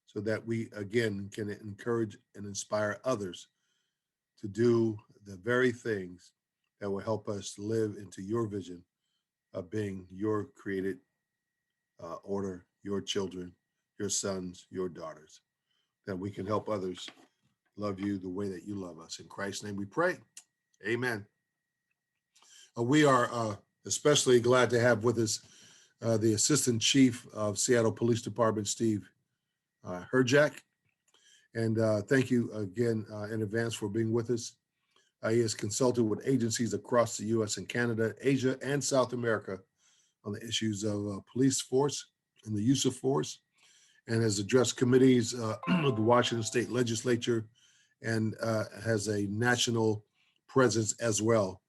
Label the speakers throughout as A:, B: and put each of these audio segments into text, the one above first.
A: so that we, again, can encourage and inspire others to do the very things that will help us live into your vision of being your created order, your children, your sons, your daughters, that we can help others love you the way that you love us. In Christ's name we pray. Amen. We are especially glad to have with us the Assistant Chief of Seattle Police Department, Steve Hirjack. And thank you again in advance for being with us. He has consulted with agencies across the U.S. and Canada, Asia, and South America on the issues of police force and the use of force, and has addressed committees of the Washington State Legislature, and has a national presence as well,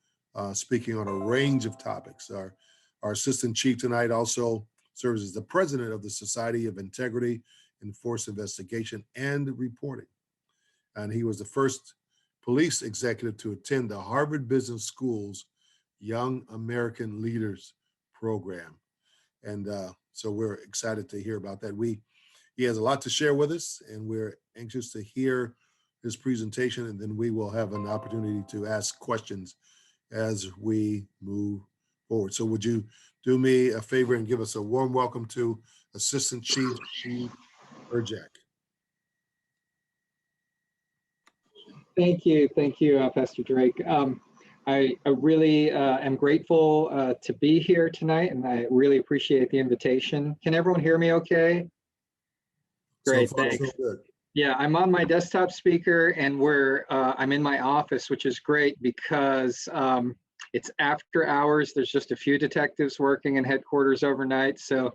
A: speaking on a range of topics. Our Assistant Chief tonight also serves as the President of the Society of Integrity in Force Investigation and Reporting. And he was the first police executive to attend the Harvard Business School's Young American Leaders program. And so we're excited to hear about that. He has a lot to share with us, and we're anxious to hear his presentation, and then we will have an opportunity to ask questions as we move forward. So would you do me a favor and give us a warm welcome to Assistant Chief Hirjack?
B: Thank you, Pastor Drake. I really am grateful to be here tonight, and I really appreciate the invitation. Can everyone hear me okay? Great,
A: so far,
B: thanks.
A: so good.
B: Yeah, I'm on my desktop speaker, and I'm in my office, which is great because it's after hours. There's just a few detectives working in headquarters overnight, so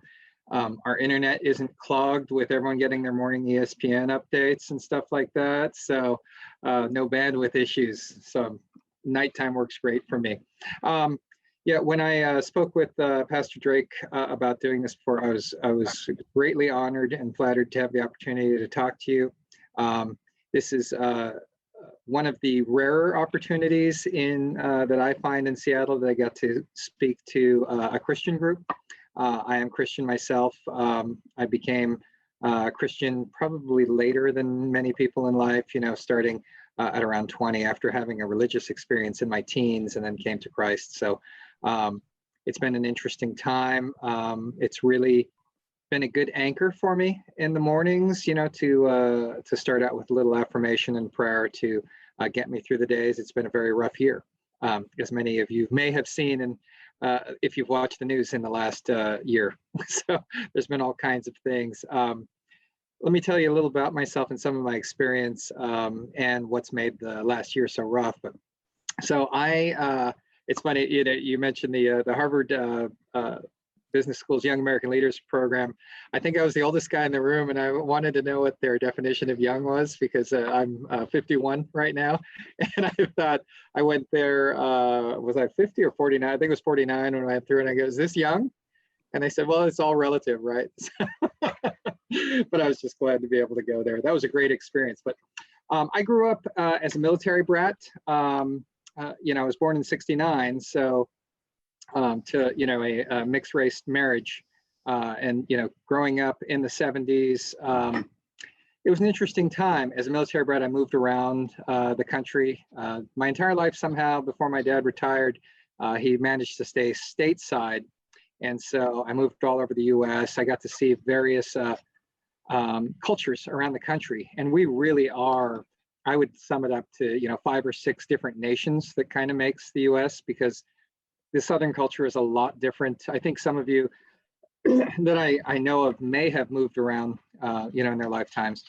B: our internet isn't clogged with everyone getting their morning ESPN updates and stuff like that. So no bandwidth issues. So nighttime works great for me. Yeah, when I spoke with Pastor Drake about doing this before, I was greatly honored and flattered to have the opportunity to talk to you. This is one of the rarer opportunities that I find in Seattle that I got to speak to a Christian group. I am Christian myself. I became Christian probably later than many people in life, starting at around 20 after having a religious experience in my teens, and then came to Christ. So it's been an interesting time. It's really been a good anchor for me in the mornings, to start out with a little affirmation and prayer to get me through the days. It's been a very rough year, as many of you may have seen, and if you've watched the news in the last year. So there's been all kinds of things. Let me tell you a little about myself and some of my experience and what's made the last year so rough. So it's funny, you mentioned the Harvard Business School's Young American Leaders program. I think I was the oldest guy in the room, and I wanted to know what their definition of young was, because I'm 51 right now. And I thought, I went there, was I 50 or 49? I think it was 49 when I went through, and I go, is this young? And they said, well, it's all relative, right? But I was just glad to be able to go there. That was a great experience. But I grew up as a military brat. I was born in '69, so to a mixed race marriage, and growing up in the '70s, it was an interesting time. As a military brat, I moved around the country my entire life. Somehow, before my dad retired, he managed to stay stateside, and so I moved all over the U.S. I got to see various cultures around the country, and we really are. I would sum it up to 5 or 6 different nations that kind of makes the U.S., because the Southern culture is a lot different. I think some of you that I know of may have moved around, in their lifetimes.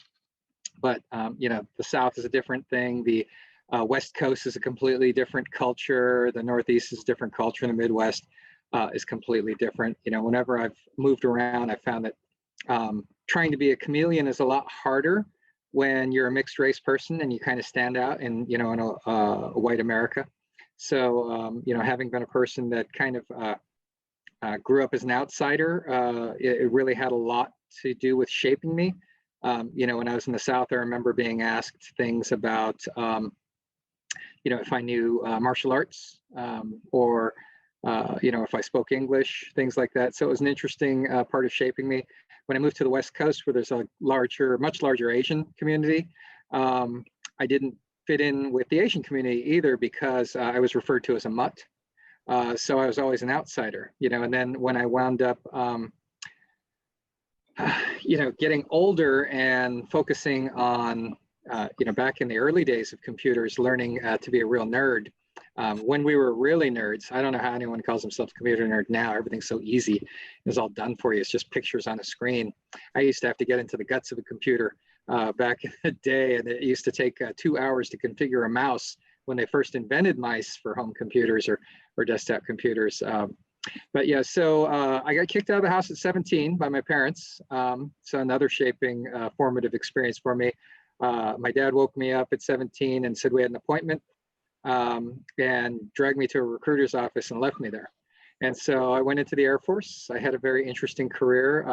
B: But, the South is a different thing. The West Coast is a completely different culture. The Northeast is a different culture. And the Midwest is completely different. Whenever I've moved around, I found that trying to be a chameleon is a lot harder when you're a mixed race person and you kind of stand out in a white America. So, having been a person that kind of grew up as an outsider, it really had a lot to do with shaping me. When I was in the South, I remember being asked things about, if I knew martial arts, or, if I spoke English, things like that. So it was an interesting part of shaping me. when I moved to the West Coast, where there's a much larger Asian community, I didn't fit in with the Asian community either because I was referred to as a mutt. So I was always an outsider, and then when I wound up, getting older and focusing on, back in the early days of computers, learning to be a real nerd. When we were really nerds, I don't know how anyone calls themselves a computer nerd now. Everything's so easy. It's all done for you. It's just pictures on a screen. I used to have to get into the guts of a computer back in the day, and it used to take 2 hours to configure a mouse when they first invented mice for home computers or desktop computers. But yeah, so I got kicked out of the house at 17 by my parents. So another shaping formative experience for me. My dad woke me up at 17 and said we had an appointment, and dragged me to a recruiter's office and left me there. And so I went into the Air Force. I had a very interesting career.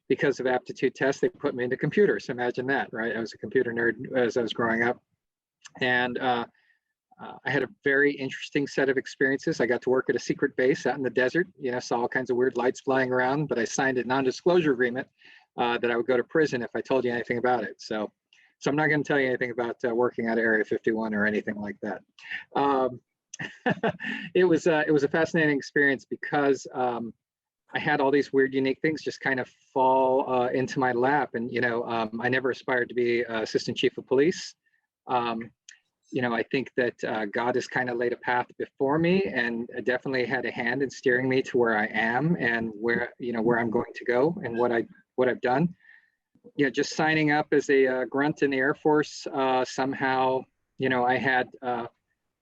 B: Because of aptitude tests, they put me into computers. Imagine that, right? I was a computer nerd as I was growing up. And I had a very interesting set of experiences. I got to work at a secret base out in the desert, saw all kinds of weird lights flying around, but I signed a non-disclosure agreement that I would go to prison if I told you anything about it. So I'm not going to tell you anything about working out of Area 51 or anything like that. It was a fascinating experience because I had all these weird, unique things just kind of fall into my lap. And, I never aspired to be assistant chief of police. I think that God has kind of laid a path before me and definitely had a hand in steering me to where I am and where I'm going to go and what I've done. Just signing up as a grunt in the Air Force, somehow, I had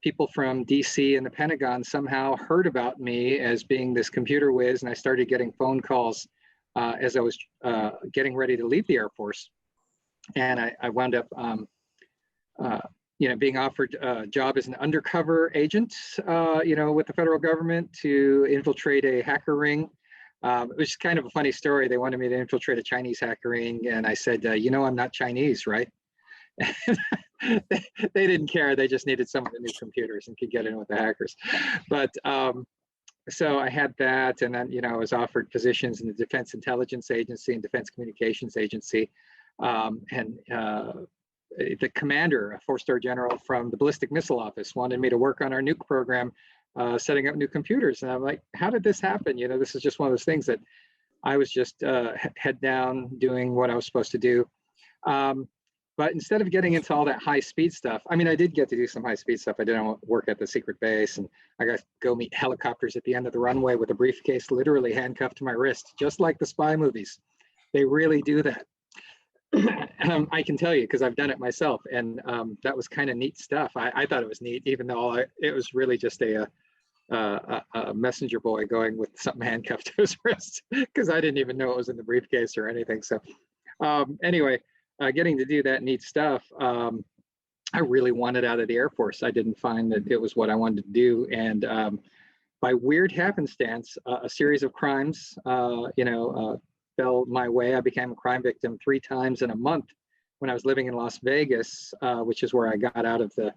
B: people from DC and the Pentagon somehow heard about me as being this computer whiz, and I started getting phone calls as I was getting ready to leave the Air Force. And I wound up, being offered a job as an undercover agent, with the federal government to infiltrate a hacker ring. It was kind of a funny story. They wanted me to infiltrate a Chinese hacker ring, and I said, I'm not Chinese, right? They didn't care. They just needed someone that knew computers and could get in with the hackers. But so I had that, and then I was offered positions in the Defense Intelligence Agency and Defense Communications Agency, and the commander, a 4-star general from the Ballistic Missile Office, wanted me to work on our nuke program, setting up new computers. And I'm like, how did this happen? This is just one of those things that I was just head down doing what I was supposed to do. But instead of getting into all that high speed stuff, I did get to do some high speed stuff. I did work at the secret base, and I got to go meet helicopters at the end of the runway with a briefcase literally handcuffed to my wrist, just like the spy movies. They really do that. I can tell you because I've done it myself, and that was kind of neat stuff. I thought it was neat, even though it was really just a messenger boy going with something handcuffed to his wrist because I didn't even know it was in the briefcase or anything. So anyway, getting to do that neat stuff, I really wanted out of the Air Force. I didn't find that it was what I wanted to do, and by weird happenstance, a series of crimes, fell my way. I became a crime victim 3 times in a month when I was living in Las Vegas, which is where I got out of the,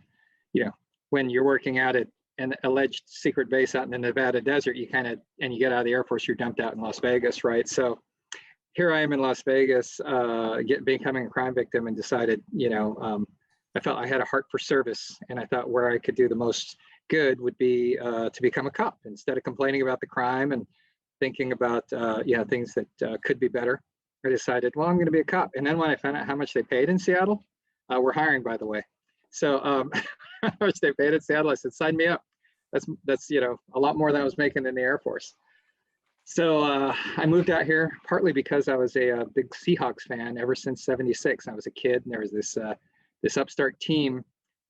B: when you're working out at an alleged secret base out in the Nevada desert, you get out of the Air Force, you're dumped out in Las Vegas, right? So here I am in Las Vegas, becoming a crime victim, and decided, I felt I had a heart for service, and I thought where I could do the most good would be to become a cop instead of complaining about the crime and thinking about things that could be better. I decided, well, I'm going to be a cop. And then when I found out how much they paid in Seattle, we're hiring, by the way. So how much they paid in Seattle, I said, sign me up. That's a lot more than I was making in the Air Force. So I moved out here partly because I was a big Seahawks fan ever since '76. I was a kid, and there was this upstart team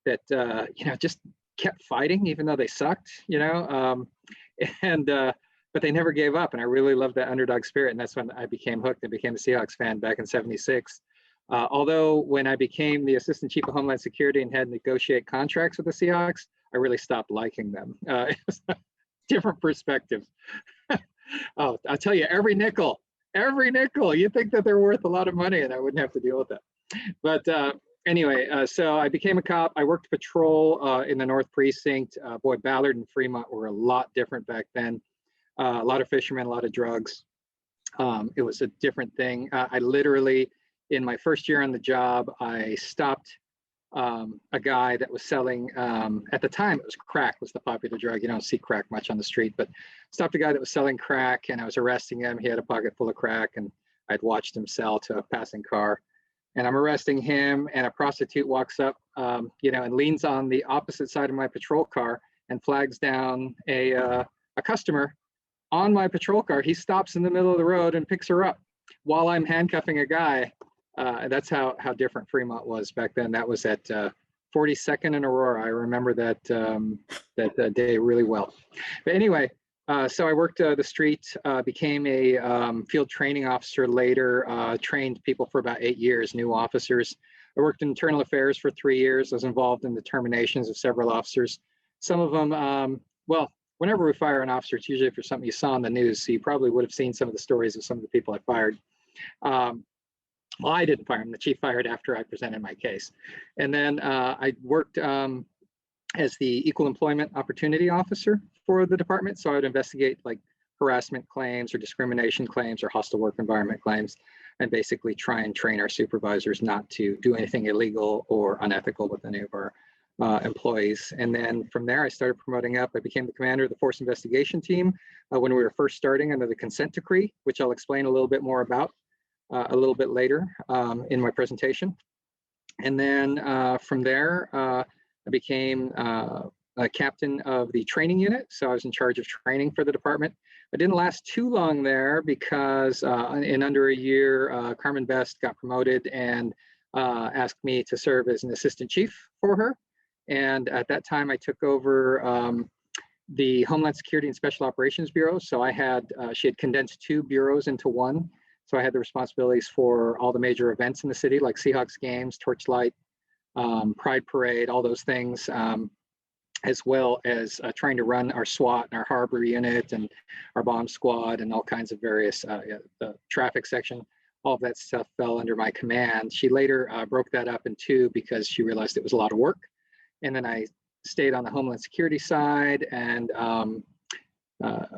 B: that just kept fighting even though they sucked, but they never gave up, and I really loved that underdog spirit, and that's when I became hooked and became a Seahawks fan back in '76. Although when I became the assistant chief of Homeland Security and had to negotiate contracts with the Seahawks, I really stopped liking them. It was a different perspective. Oh, I'll tell you, every nickel, you think that they're worth a lot of money, and I wouldn't have to deal with that. But anyway, so I became a cop. I worked patrol in the North Precinct. Boy, Ballard and Fremont were a lot different back then. A lot of fishermen, a lot of drugs. It was a different thing. I literally, in my first year on the job, I stopped a guy that was selling, at the time it was crack was the popular drug. You don't see crack much on the street, but stopped a guy that was selling crack, and I was arresting him. He had a pocket full of crack, and I'd watched him sell to a passing car. And I'm arresting him, and a prostitute walks up, and leans on the opposite side of my patrol car and flags down a customer on my patrol car. He stops in the middle of the road and picks her up while I'm handcuffing a guy. That's how different Fremont was back then. That was at 42nd and Aurora. I remember that day really well. But anyway, so I worked the street, became a field training officer later, trained people for about 8 years, new officers. I worked in internal affairs for 3 years. I was involved in the terminations of several officers. Some of them, whenever we fire an officer, it's usually for something you saw on the news. So you probably would have seen some of the stories of some of the people I fired. Well, I didn't fire him. The chief fired after I presented my case. And then I worked as the equal employment opportunity officer for the department. So I would investigate like harassment claims or discrimination claims or hostile work environment claims, and basically try and train our supervisors not to do anything illegal or unethical with any of our employees. And then from there, I started promoting up. I became the commander of the force investigation team when we were first starting under the consent decree, which I'll explain a little bit more about a little bit later in my presentation. And then from there, I became a captain of the training unit. So I was in charge of training for the department. I didn't last too long there because in under a year, Carmen Best got promoted and asked me to serve as an assistant chief for her. And at that time, I took over the Homeland Security and Special Operations Bureau. So I had, she had condensed 2 bureaus into one. So I had the responsibilities for all the major events in the city, like Seahawks games, Torchlight, Pride Parade, all those things, as well as trying to run our SWAT and our harbor unit and our bomb squad and all kinds of various, the traffic section. All of that stuff fell under my command. She later broke that up in 2 because she realized it was a lot of work. And then I stayed on the Homeland Security side, and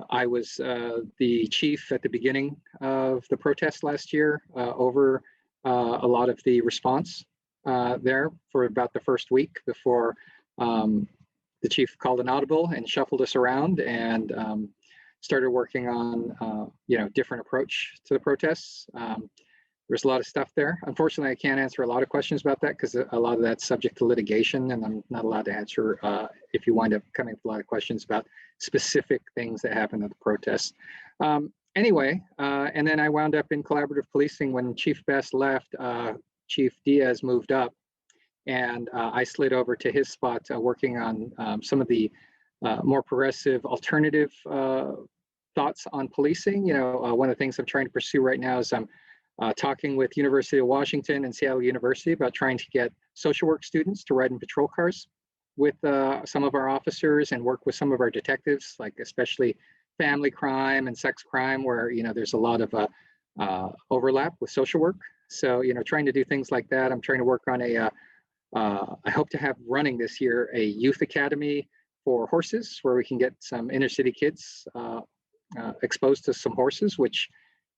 B: I was the chief at the beginning of the protest last year over a lot of the response there for about the first week before the chief called an audible and shuffled us around and started working on different approach to the protests. There's a lot of stuff there. Unfortunately, I can't answer a lot of questions about that because a lot of that's subject to litigation, and I'm not allowed to answer if you wind up coming with a lot of questions about specific things that happened at the protests. Anyway, and then I wound up in collaborative policing when Chief Best left. Chief Diaz moved up, and I slid over to his spot working on some of the more progressive alternative thoughts on policing. One of the things I'm trying to pursue right now is I'm talking with University of Washington and Seattle University about trying to get social work students to ride in patrol cars with some of our officers and work with some of our detectives, like especially family crime and sex crime, where there's a lot of overlap with social work. So trying to do things like that. I'm trying to work on I hope to have running this year a youth academy for horses, where we can get some inner city kids exposed to some horses, which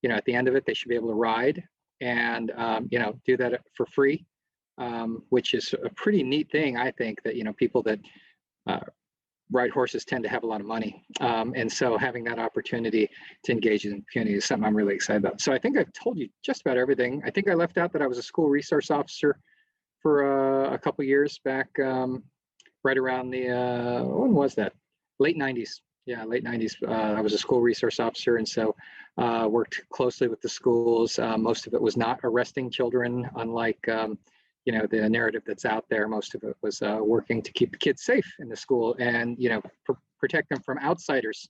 B: at the end of it, they should be able to ride and, do that for free, which is a pretty neat thing, I think, that, people that ride horses tend to have a lot of money. And so having that opportunity to engage in the community is something I'm really excited about. So I think I've told you just about everything. I think I left out that I was a school resource officer for a couple years back, right around the, when was that? Late 90s. Yeah, late 90s. I was a school resource officer, and so worked closely with the schools. Most of it was not arresting children, unlike the narrative that's out there. Most of it was working to keep the kids safe in the school and protect them from outsiders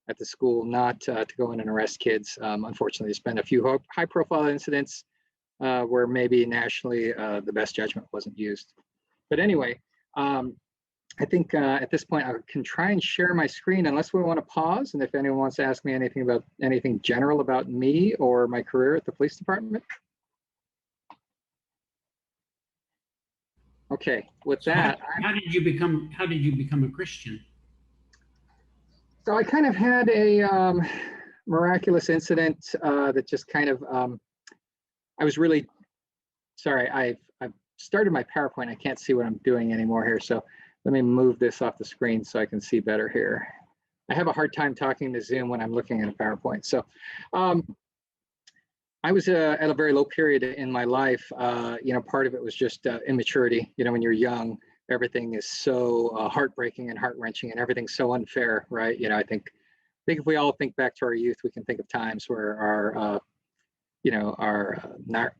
B: at the school, not to go in and arrest kids. Unfortunately, there's been a few high-profile incidents where maybe nationally the best judgment wasn't used. But anyway. I think at this point I can try and share my screen unless we want to pause. And if anyone wants to ask me anything general about me or my career at the police department. Okay, with that.
C: How did you become a Christian?
B: So I kind of had a miraculous incident that just kind of, I was really, sorry, I've started my PowerPoint. I can't see what I'm doing anymore here. So let me move this off the screen so I can see better here. I have a hard time talking to Zoom when I'm looking at a PowerPoint. So I was at a very low period in my life. Part of it was just immaturity. When you're young, everything is so heartbreaking and heart-wrenching, and everything's so unfair, right? I think if we all think back to our youth, we can think of times where our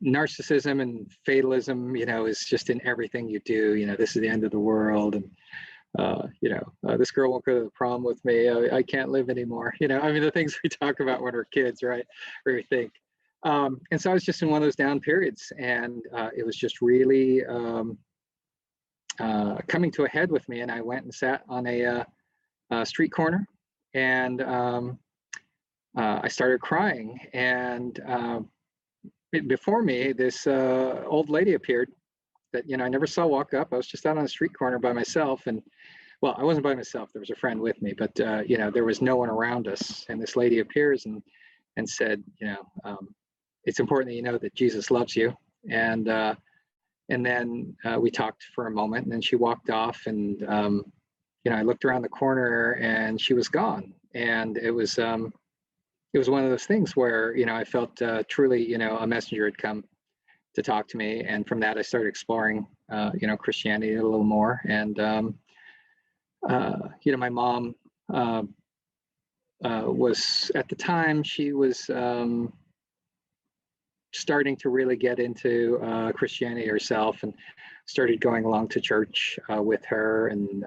B: narcissism and fatalism, is just in everything you do. This is the end of the world, and this girl won't go to the prom with me. I can't live anymore. The things we talk about when we're kids, right? Or we think. And so I was just in one of those down periods, and it was just really coming to a head with me. And I went and sat on a street corner, and I started crying. And before me, this old lady appeared that I never saw walk up. I was just out on the street corner by myself, and well, I wasn't by myself. There was a friend with me, but there was no one around us. And this lady appears and said, it's important that you know that Jesus loves you. And then we talked for a moment, and then she walked off, and I looked around the corner, and she was gone. And it was one of those things where I felt truly a messenger had come to talk to me. And from that, I started exploring Christianity a little more. And my mom was, at the time, she was starting to really get into Christianity herself, and started going along to church with her. And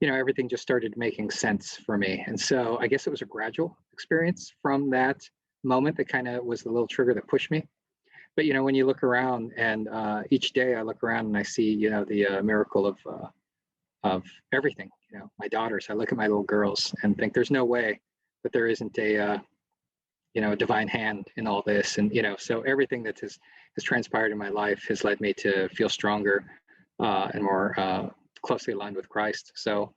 B: everything just started making sense for me. And so I guess it was a gradual experience from that moment that kind of was the little trigger that pushed me. But when you look around, and each day I look around and I see the miracle of everything. My daughters, I look at my little girls and think there's no way that there isn't a divine hand in all this. And so everything that has transpired in my life has led me to feel stronger and more closely aligned with Christ. So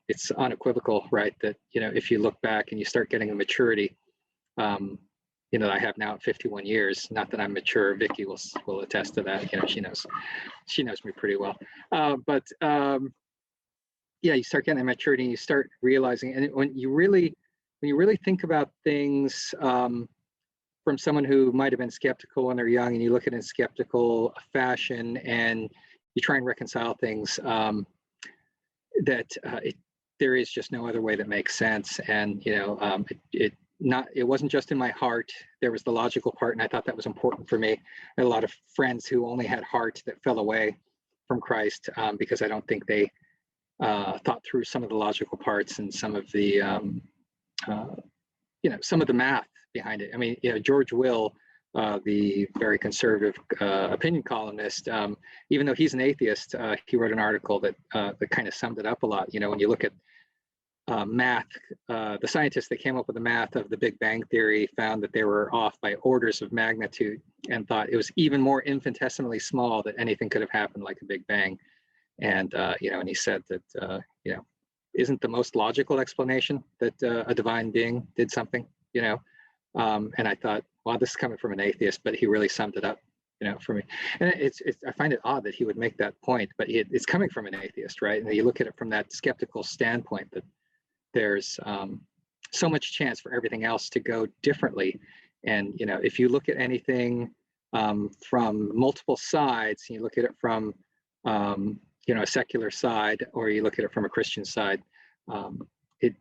B: it's unequivocal, right, that if you look back and you start getting a maturity that I have now at 51 years. Not that I'm mature. Vicky will attest to that. She knows me pretty well. But you start getting that maturity, and you start realizing, and when you really think about things from someone who might have been skeptical when they're young, and you look at it in skeptical fashion, and you try and reconcile things, there is just no other way that makes sense. And it wasn't just in my heart. There was the logical part, and I thought that was important for me. I had a lot of friends who only had heart that fell away from Christ because I don't think they thought through some of the logical parts and some of the some of the math behind it. George Will, the very conservative opinion columnist, even though he's an atheist, he wrote an article that kind of summed it up a lot. When you look at math, the scientists that came up with the math of the Big Bang Theory found that they were off by orders of magnitude, and thought it was even more infinitesimally small that anything could have happened like a Big Bang. And and he said that isn't the most logical explanation that a divine being did something, and I thought, wow, this is coming from an atheist, but he really summed it up, for me. And I find it odd that he would make that point, but it's coming from an atheist, right? And you look at it from that skeptical standpoint, that there's so much chance for everything else to go differently. And, if you look at anything from multiple sides, you look at it from, a secular side, or you look at it from a Christian side, it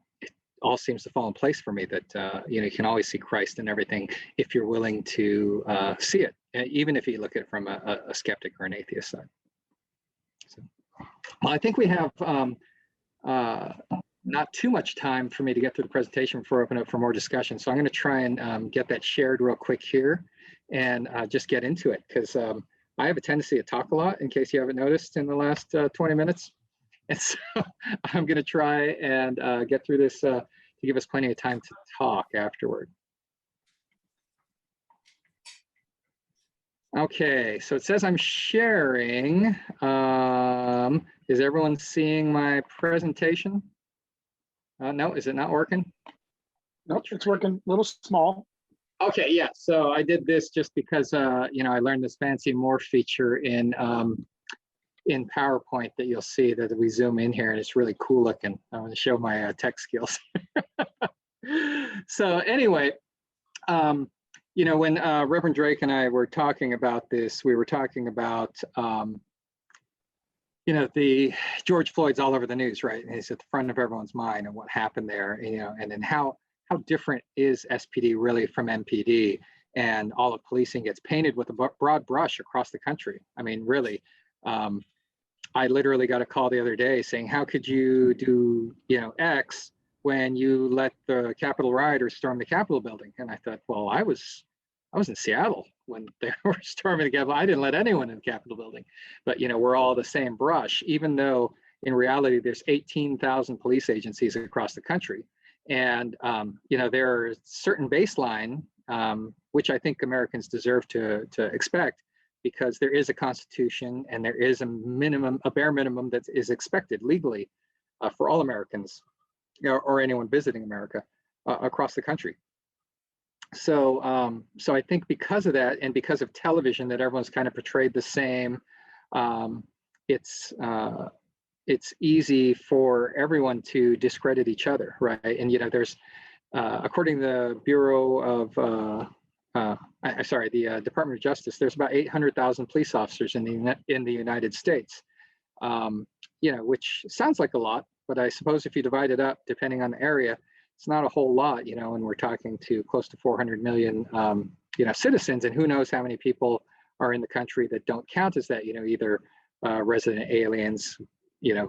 B: all seems to fall in place for me, that, you can always see Christ in everything if you're willing to see it, even if you look at it from a skeptic or an atheist side. So, well, I think we have not too much time for me to get through the presentation before I open up for more discussion. So I'm going to try and get that shared real quick here, and just get into it, because I have a tendency to talk a lot, in case you haven't noticed, in the last 20 minutes. And so I'm going to try and get through this to give us plenty of time to talk afterward. Okay, so it says I'm sharing. Is everyone seeing my presentation? No, is it not working?
C: Nope, it's working a little small.
B: Okay, yeah. So I did this just because I learned this fancy morph feature in PowerPoint that you'll see that we zoom in here, and it's really cool looking. I want to show my tech skills. So anyway, when Reverend Drake and I were talking about this, we were talking about the George Floyd's all over the news, right? And he's at the front of everyone's mind and what happened there, and then how different is SPD really from MPD, and all of policing gets painted with a broad brush across the country. I mean, really, I literally got a call the other day saying, how could you do, X when you let the Capitol rioters storm the Capitol building? And I thought, well, I was in Seattle when they were storming the Capitol. I didn't let anyone in the Capitol building, but we're all the same brush, even though in reality, there's 18,000 police agencies across the country. And, there are certain baseline, which I think Americans deserve to expect, because there is a constitution and there is a bare minimum that is expected legally for all Americans or anyone visiting America across the country. So I think because of that, and because of television, that everyone's kind of portrayed the same, it's easy for everyone to discredit each other, right? And there's, according to the Bureau of the Department of Justice, there's about 800,000 police officers in the United States, which sounds like a lot, but I suppose if you divide it up, depending on the area, it's not a whole lot, and we're talking to close to 400 million, citizens, and who knows how many people are in the country that don't count as that, either resident aliens,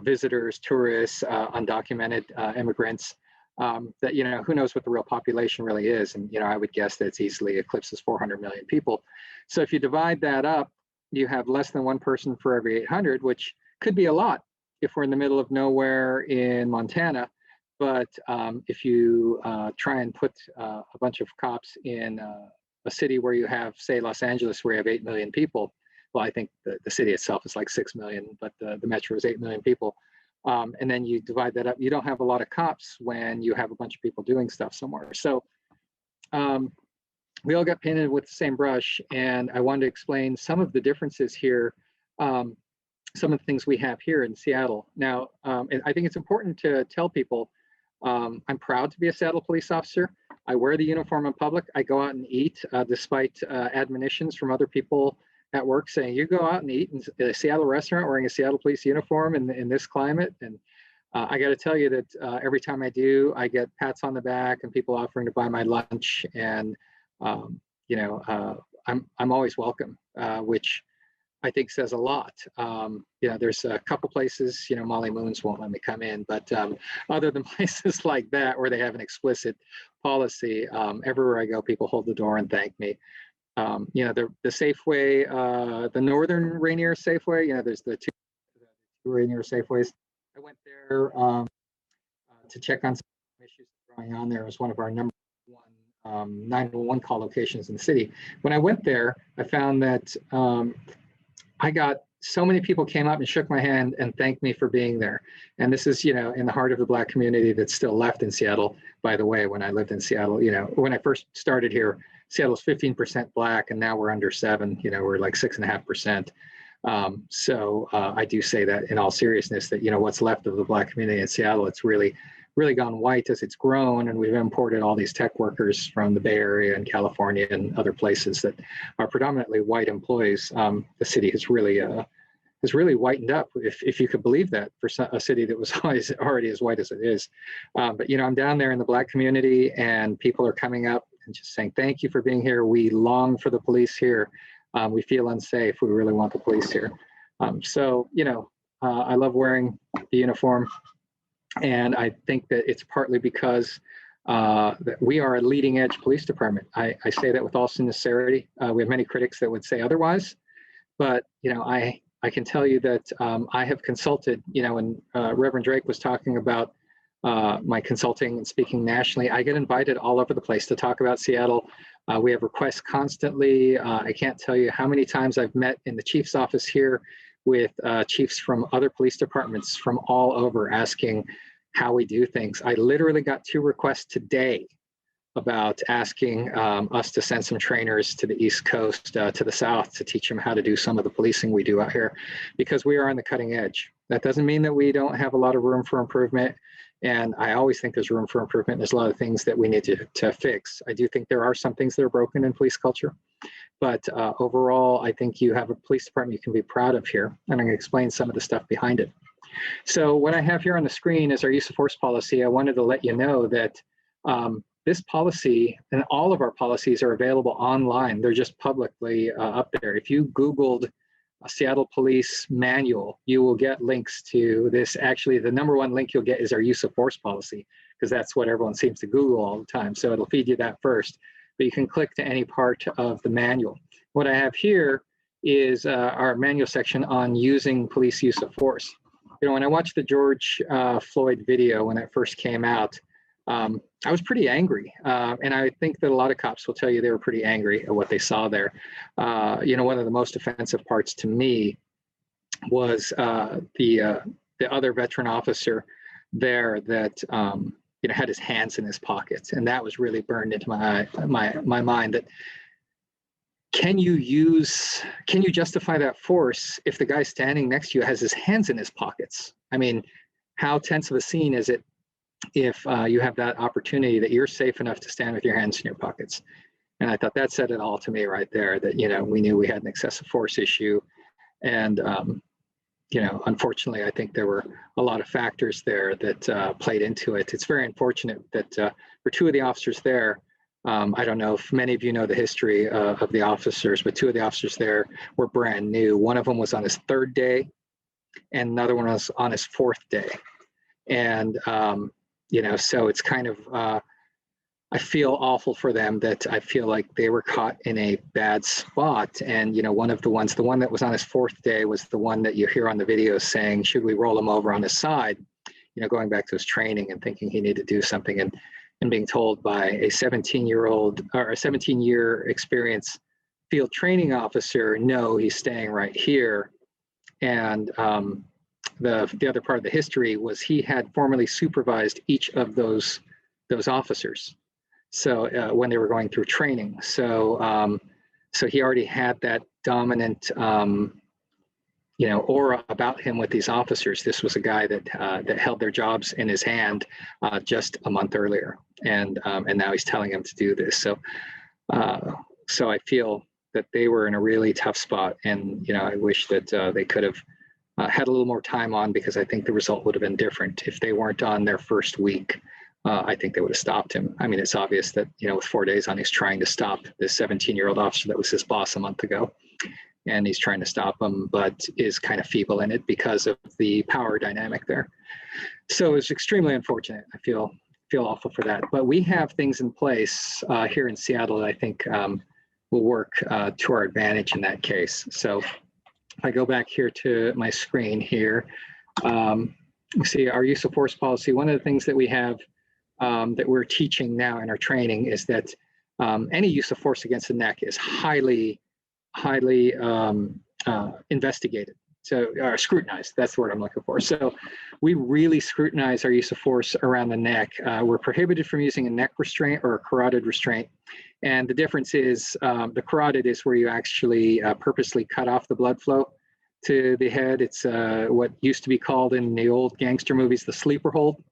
B: visitors, tourists, undocumented immigrants. That who knows what the real population really is, and I would guess that it's easily eclipses 400 million people. So if you divide that up, you have less than one person for every 800, which could be a lot if we're in the middle of nowhere in Montana. But if you try and put a bunch of cops in a city where you have, say, Los Angeles, where you have 8 million people, well, I think the city itself is like 6 million, but the metro is 8 million people. And then you divide that up, you don't have a lot of cops when you have a bunch of people doing stuff somewhere. So we all got painted with the same brush, and I wanted to explain some of the differences here, some of the things we have here in Seattle. Now, and I think it's important to tell people, I'm proud to be a Seattle police officer. I wear the uniform in public. I go out and eat, despite admonitions from other people at work saying, you go out and eat in a Seattle restaurant wearing a Seattle police uniform in this climate. And I got to tell you that every time I do, I get pats on the back and people offering to buy my lunch. And, I'm always welcome, which I think says a lot. There's a couple places, Molly Moons won't let me come in, but other than places like that where they have an explicit policy, everywhere I go, people hold the door and thank me. The Safeway, the Northern Rainier Safeway, there's the two Rainier Safeways. I went there to check on some issues going on there. It was one of our number one 911 call locations in the city. When I went there, I found that I got so many people came up and shook my hand and thanked me for being there. And this is, in the heart of the Black community that's still left in Seattle. By the way, when I lived in Seattle, when I first started here, Seattle's 15% Black, and now we're under 7. We're like 6.5%. So I do say that in all seriousness, that what's left of the Black community in Seattle, it's really gone white as it's grown, and we've imported all these tech workers from the Bay Area and California and other places that are predominantly white employees. The city has really whitened up, if you could believe that, for a city that was already as white as it is. But I'm down there in the Black community, and people are coming up and just saying, thank you for being here. We long for the police here. We feel unsafe. We really want the police here. I love wearing the uniform. And I think that it's partly because that we are a leading edge police department. I say that with all sincerity. We have many critics that would say otherwise, but I can tell you that I have consulted, when Reverend Drake was talking about my consulting and speaking nationally, I get invited all over the place to talk about Seattle. We have requests constantly. I can't tell you how many times I've met in the chief's office here with chiefs from other police departments from all over asking how we do things. I literally got 2 requests today about asking us to send some trainers to the East Coast, to the South, to teach them how to do some of the policing we do out here, because we are on the cutting edge. That doesn't mean that we don't have a lot of room for improvement. And I always think there's room for improvement. There's a lot of things that we need to fix. I do think there are some things that are broken in police culture. But overall, I think you have a police department you can be proud of here. And I'm going to explain some of the stuff behind it. So what I have here on the screen is our use of force policy. I wanted to let you know that this policy and all of our policies are available online. They're just publicly up there. If you Googled a Seattle Police manual, you will get links to this. Actually, the number one link you'll get is our use of force policy, because that's what everyone seems to Google all the time. So it'll feed you that first, but you can click to any part of the manual. What I have here is our manual section on using police use of force. You know, when I watched the George Floyd video when it first came out, I was pretty angry. And I think that a lot of cops will tell you they were pretty angry at what they saw there. You know, one of the most offensive parts to me was the other veteran officer there that you know, had his hands in his pockets, and that was really burned into my mind. That can you justify that force if the guy standing next to you has his hands in his pockets? I mean, how tense of a scene is it if you have that opportunity that you're safe enough to stand with your hands in your pockets? And I thought that said it all to me right there, that, you know, we knew we had an excessive force issue. And, you know, unfortunately, I think there were a lot of factors there that played into it. It's very unfortunate that for two of the officers there, I don't know if many of you know the history of the officers, but two of the officers there were brand new. One of them was on his third day, and another one was on his fourth day. And, you know, so it's kind of, I feel awful for them, that I feel like they were caught in a bad spot. And, you know, one of the one that was on his fourth day was the one that you hear on the video saying, should we roll him over on his side? You know, going back to his training and thinking he needed to do something, and being told by a 17-year-old or a 17-year experienced field training officer, no, he's staying right here. And the other part of the history was he had formerly supervised each of those officers. So when they were going through training, so so he already had that dominant, you know, aura about him with these officers. This was a guy that that held their jobs in his hand just a month earlier, and now he's telling them to do this. So so I feel that they were in a really tough spot, and, you know, I wish that they could have had a little more time on, because I think the result would have been different if they weren't on their first week. I think they would have stopped him. I mean, it's obvious that, you know, with 4 days on, he's trying to stop this 17-year-old officer that was his boss a month ago. And he's trying to stop him, but is kind of feeble in it because of the power dynamic there. So it's extremely unfortunate. I feel awful for that. But we have things in place here in Seattle that I think will work to our advantage in that case. So if I go back here to my screen here, you see our use of force policy. One of the things that we have that we're teaching now in our training is that any use of force against the neck is highly investigated, so scrutinized. That's the word I'm looking for. So we really scrutinize our use of force around the neck. We're prohibited from using a neck restraint or a carotid restraint. And the difference is the carotid is where you actually purposely cut off the blood flow to the head. It's what used to be called in the old gangster movies the sleeper hold.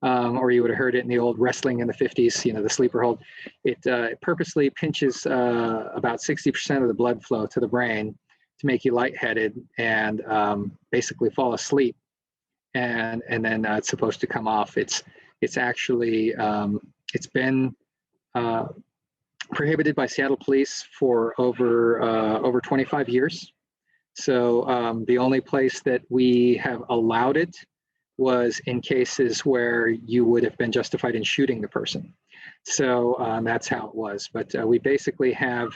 B: Or you would have heard it in the old wrestling in the 50s, you know, the sleeper hold. It purposely pinches about 60% of the blood flow to the brain to make you lightheaded and basically fall asleep. And then it's supposed to come off. It's actually, it's been prohibited by Seattle police for over 25 years. So the only place that we have allowed it was in cases where you would have been justified in shooting the person. So that's how it was. But we basically have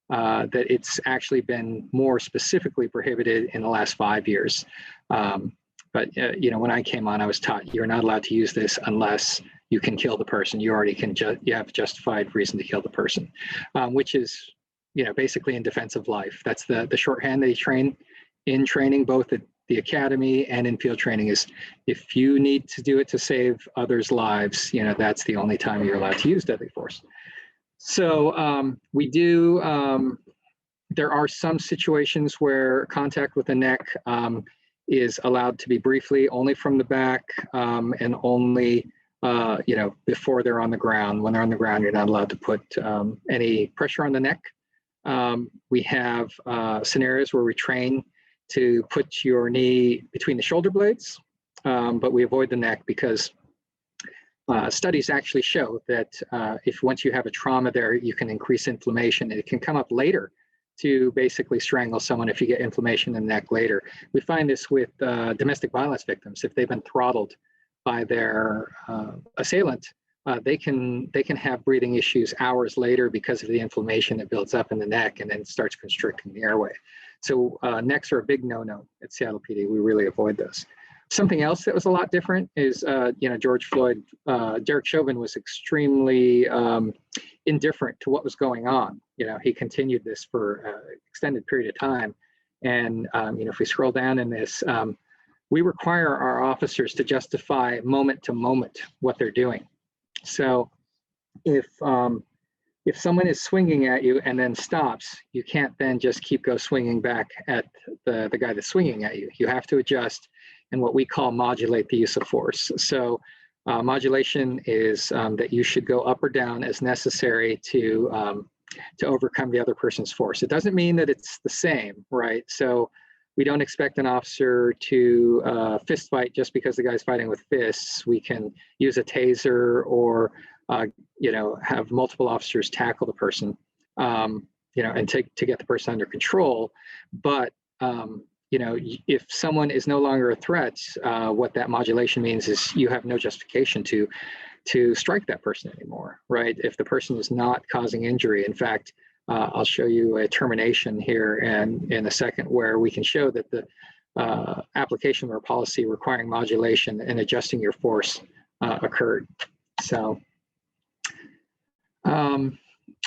B: that it's actually been more specifically prohibited in the last 5 years. But you know, when I came on, I was taught you're not allowed to use this unless you can kill the person. You already can, you have justified reason to kill the person, which is, you know, basically in defense of life. That's the shorthand they train in training, both at the academy and in field training is if you need to do it to save others' lives, that's the only time you're allowed to use deadly force. So we do, there are some situations where contact with the neck is allowed to be briefly, only from the back, and only before they're on the ground. When they're on the ground, you're not allowed to put any pressure on the neck. We have scenarios where we train to put your knee between the shoulder blades, but we avoid the neck because studies actually show that if once you have a trauma there, you can increase inflammation, and it can come up later to basically strangle someone if you get inflammation in the neck later. We find this with domestic violence victims. If they've been throttled by their assailant, they can have breathing issues hours later because of the inflammation that builds up in the neck and then starts constricting the airway. So necks are a big no-no at Seattle PD. We really avoid those. Something else that was a lot different is, George Floyd, Derek Chauvin was extremely indifferent to what was going on. He continued this for an extended period of time. And, if we scroll down in this, we require our officers to justify moment to moment what they're doing. So if someone is swinging at you and then stops, you can't then just keep swinging back at the guy that's swinging at you. You have to adjust and what we call modulate the use of force. So modulation is that you should go up or down as necessary to overcome the other person's force. It doesn't mean that it's the same, right? So we don't expect an officer to fist fight just because the guy's fighting with fists. We can use a taser or have multiple officers tackle the person, and to get the person under control. But if someone is no longer a threat, what that modulation means is you have no justification to strike that person anymore, right? If the person is not causing injury. In fact, I'll show you a termination here in a second where we can show that the application of our policy requiring modulation and adjusting your force occurred. So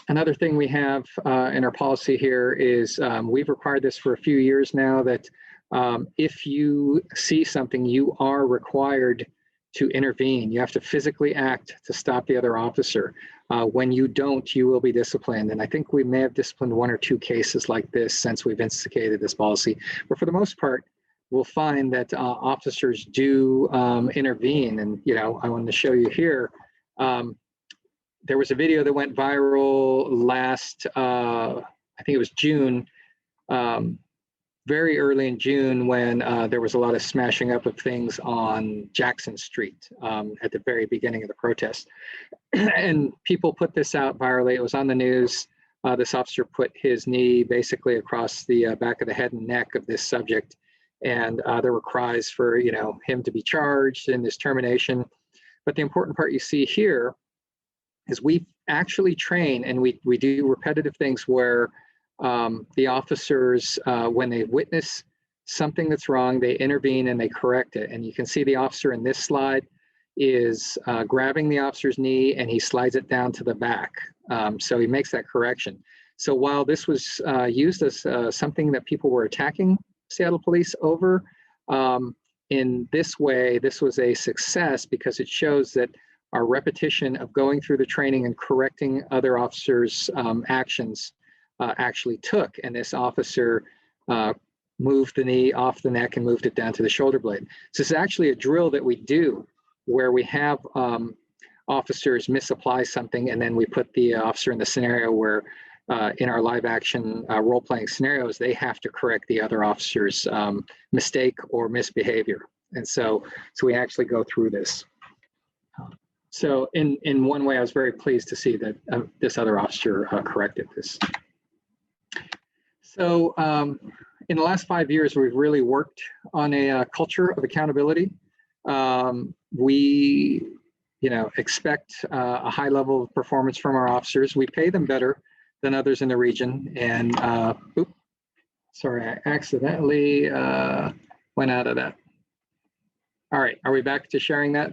B: another thing we have in our policy here is we've required this for a few years now that if you see something, you are required to intervene. You have to physically act to stop the other officer. When you don't, you will be disciplined. And I think we may have disciplined 1 or 2 cases like this since we've instigated this policy. But for the most part, we'll find that officers do intervene. And, I wanted to show you here. There was a video that went viral last, I think it was June, very early in June when there was a lot of smashing up of things on Jackson Street at the very beginning of the protest. And people put this out virally. It was on the news. This officer put his knee basically across the back of the head and neck of this subject. And there were cries for, him to be charged in this termination. But the important part you see here is we actually train and we do repetitive things where the officers, when they witness something that's wrong, they intervene and they correct it. And you can see the officer in this slide is grabbing the officer's knee and he slides it down to the back. So he makes that correction. So while this was used as something that people were attacking Seattle police over, in this way, this was a success because it shows that our repetition of going through the training and correcting other officers' actions actually took. And this officer moved the knee off the neck and moved it down to the shoulder blade. So this is actually a drill that we do where we have officers misapply something and then we put the officer in the scenario where in our live action role-playing scenarios, they have to correct the other officer's mistake or misbehavior. And so we actually go through this. So in one way, I was very pleased to see that this other officer corrected this. So in the last 5 years, we've really worked on a culture of accountability. We expect a high level of performance from our officers. We pay them better than others in the region. And oops, sorry, I accidentally went out of that. All right, are we back to sharing that?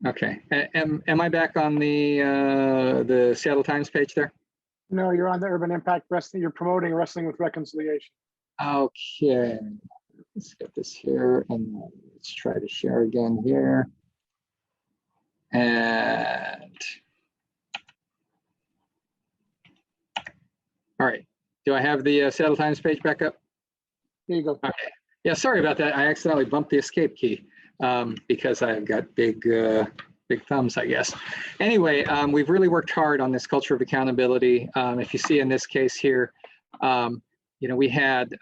B: Okay, am I back on the Seattle Times page there?
C: No, you're on the Urban Impact Wrestling. You're promoting Wrestling with Reconciliation.
B: Okay, let's get this here and let's try to share again here. And all right, do I have the settle times page back up?
C: There you go.
B: Okay. Yeah, sorry about that. I accidentally bumped the escape key because I've got big thumbs, I guess. Anyway, we've really worked hard on this culture of accountability. If you see in this case here, we had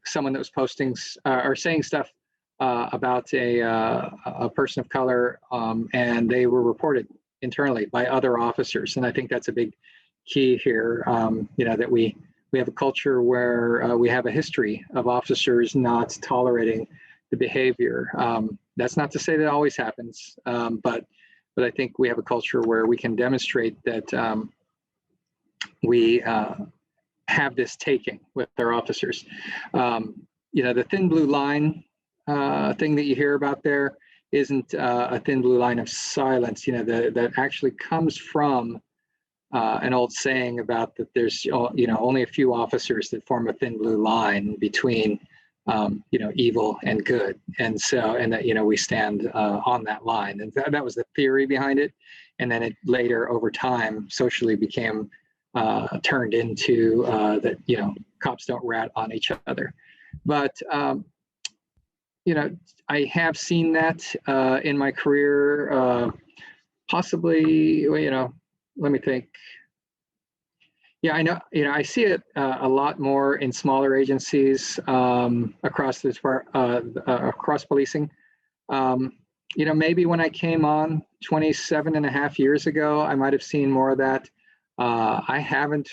B: someone that was posting or saying stuff about a person of color, and they were reported internally by other officers. And I think that's a big key here, that we have a culture where we have a history of officers not tolerating the behavior. That's not to say that always happens, but I think we have a culture where we can demonstrate that we have this taking with our officers. The thin blue line thing that you hear about there isn't a thin blue line of silence. That actually comes from an old saying about that there's only a few officers that form a thin blue line between evil and good, and that we stand on that line, and that was the theory behind it, and then it later over time socially became turned into that cops don't rat on each other. But I have seen that in my career, possibly. Let me think. Yeah, I know. I see it a lot more in smaller agencies across across policing. Maybe when I came on 27 and a half years ago, I might have seen more of that. I haven't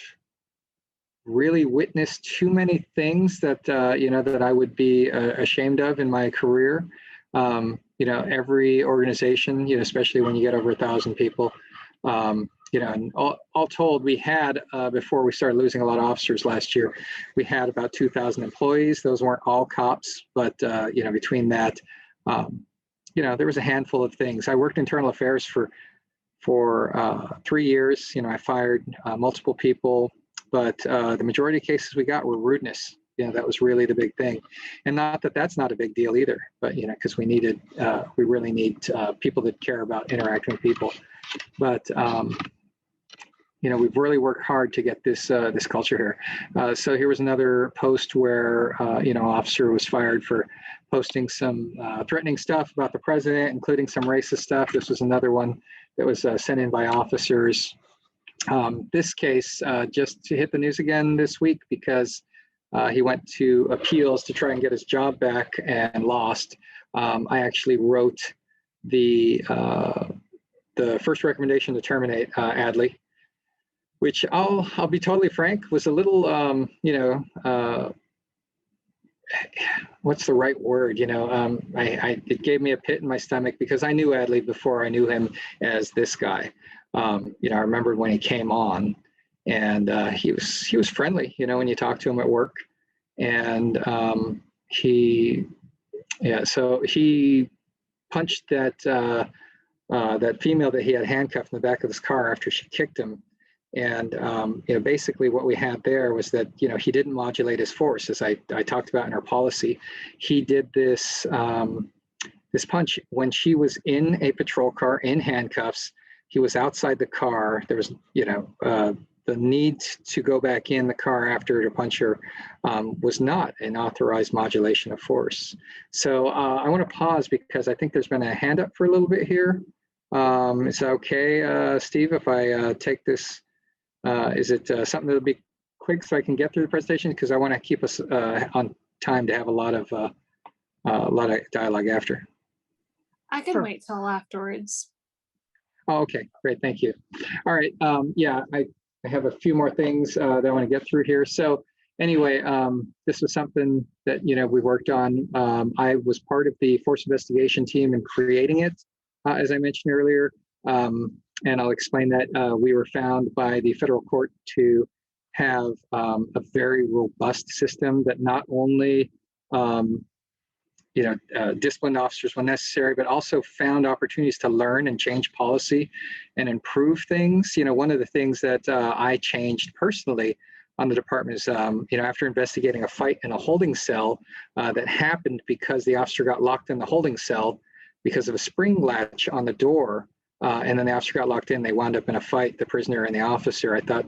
B: really witnessed too many things that that I would be ashamed of in my career. Every organization, especially when you get over 1,000 people. And all told, we had, before we started losing a lot of officers last year, we had about 2,000 employees. Those weren't all cops, but, between that, there was a handful of things. I worked internal affairs for 3 years. I fired multiple people, but the majority of cases we got were rudeness. That was really the big thing. And not that that's not a big deal either, but, because we really need people that care about interacting with people. But, we've really worked hard to get this culture here. So here was another post where, officer was fired for posting some threatening stuff about the president, including some racist stuff. This was another one that was sent in by officers. This case just hit the news again this week because he went to appeals to try and get his job back and lost. I actually wrote the first recommendation to terminate Adley, which I'll be totally frank, was a little, what's the right word? It gave me a pit in my stomach because I knew Adley before I knew him as this guy. I remember when he came on, and he was friendly, when you talk to him at work, and so he punched that female that he had handcuffed in the back of his car after she kicked him. And basically what we had there was that he didn't modulate his force, as I talked about in our policy. He did this punch when she was in a patrol car in handcuffs. He was outside the car. There was the need to go back in the car after to punch her was not an authorized modulation of force. So I want to pause because I think there's been a hand up for a little bit here. Is that okay, Steve, if I take this? Is it something that'll be quick so I can get through the presentation? Because I want to keep us on time to have a lot of dialogue after.
D: I can
C: Sure.
D: wait till afterwards.
B: Oh, okay, great, thank you. All right, I have a few more things that I want to get through here. So anyway, this was something that we worked on. I was part of the force investigation team in creating it, as I mentioned earlier. And I'll explain that we were found by the federal court to have a very robust system that not only disciplined officers when necessary, but also found opportunities to learn and change policy and improve things. One of the things that I changed personally on the department is, after investigating a fight in a holding cell that happened because the officer got locked in the holding cell because of a spring latch on the door, and then the officer got locked in, they wound up in a fight, the prisoner and the officer. I thought,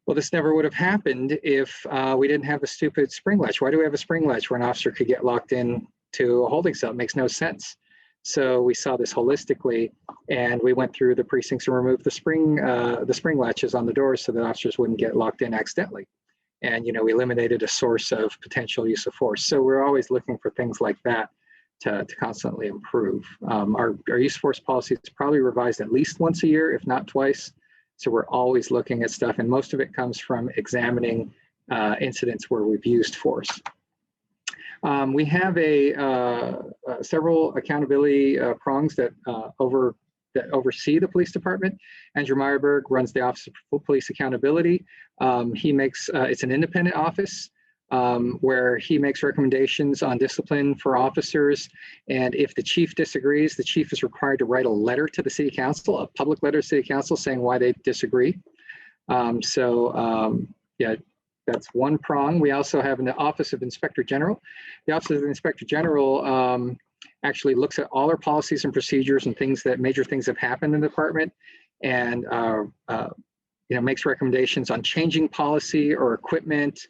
B: well, this never would have happened if we didn't have a stupid spring latch. Why do we have a spring latch where an officer could get locked in to a holding cell? It makes no sense. So we saw this holistically, and we went through the precincts and removed the spring latches on the doors so that officers wouldn't get locked in accidentally. And we eliminated a source of potential use of force. So we're always looking for things like that to constantly improve. Our use of force policy is probably revised at least once a year, if not twice. So we're always looking at stuff, and most of it comes from examining incidents where we've used force. We have several accountability prongs that oversee the police department. Andrew Meyerberg runs the Office of Police Accountability. It's an independent office where he makes recommendations on discipline for officers. And if the chief disagrees, the chief is required to write a letter to the city council, a public letter to city council saying why they disagree. Yeah, that's one prong. We also have an Office of Inspector General. The Office of the Inspector General actually looks at all our policies and procedures and major things have happened in the department, and makes recommendations on changing policy or equipment.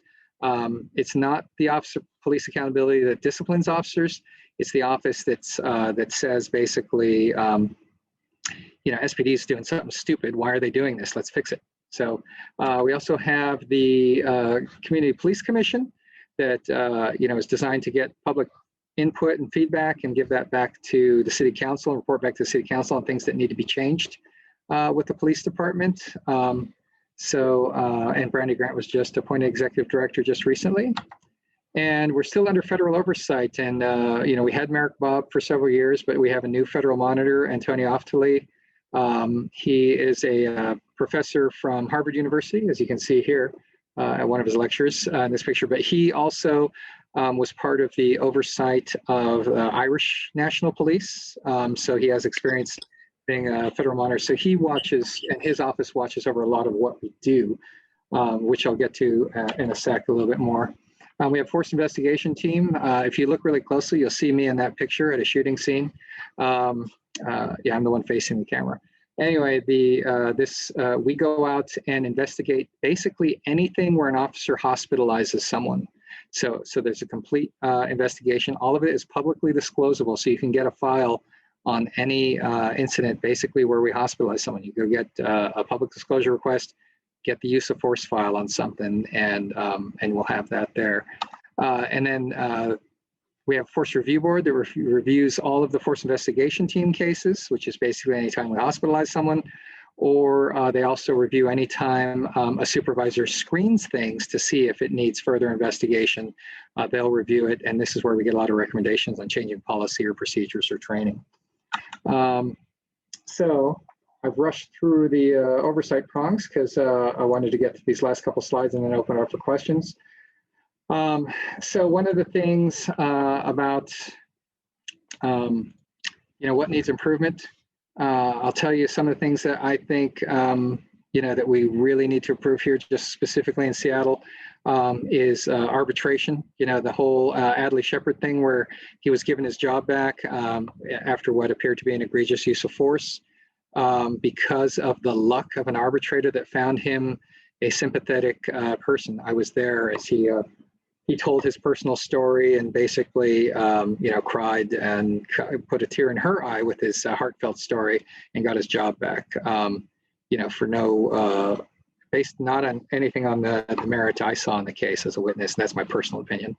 B: It's not the Office of Police Accountability that disciplines officers. It's the office that says basically, SPD is doing something stupid. Why are they doing this? Let's fix it. So we also have the Community Police Commission that is designed to get public input and feedback and give that back to the city council and report back to the city council on things that need to be changed with the police department. And Brandy Grant was just appointed executive director just recently. And we're still under federal oversight. And, we had Merrick Bob for several years, but we have a new federal monitor, Antonio Oftali. He is a professor from Harvard University, as you can see here at one of his lectures in this picture. But he also was part of the oversight of Irish National Police. So he has experience being a federal monitor. So he watches, and his office watches over a lot of what we do, which I'll get to in a sec a little bit more. We have force investigation team. If you look really closely, you'll see me in that picture at a shooting scene. Yeah, I'm the one facing the camera. Anyway, we go out and investigate basically anything where an officer hospitalizes someone. So there's a complete investigation. All of it is publicly disclosable, so you can get a file on any incident basically where we hospitalize someone. You go get a public disclosure request, get the use of force file on something, and we'll have that there. And then we have Force Review Board that reviews all of the force investigation team cases, which is basically anytime we hospitalize someone, or they also review anytime a supervisor screens things to see if it needs further investigation. They'll review it, and this is where we get a lot of recommendations on changing policy or procedures or training. So I've rushed through the oversight prongs because I wanted to get to these last couple slides and then open it up for questions. So one of the things about, what needs improvement, I'll tell you some of the things that I think, that we really need to improve here, just specifically in Seattle, is arbitration. The whole Adley Shepard thing where he was given his job back after what appeared to be an egregious use of force because of the luck of an arbitrator that found him a sympathetic person. I was there as he told his personal story and basically, cried and put a tear in her eye with his heartfelt story and got his job back, for no, based not on anything on the merit I saw in the case as a witness. That's my personal opinion.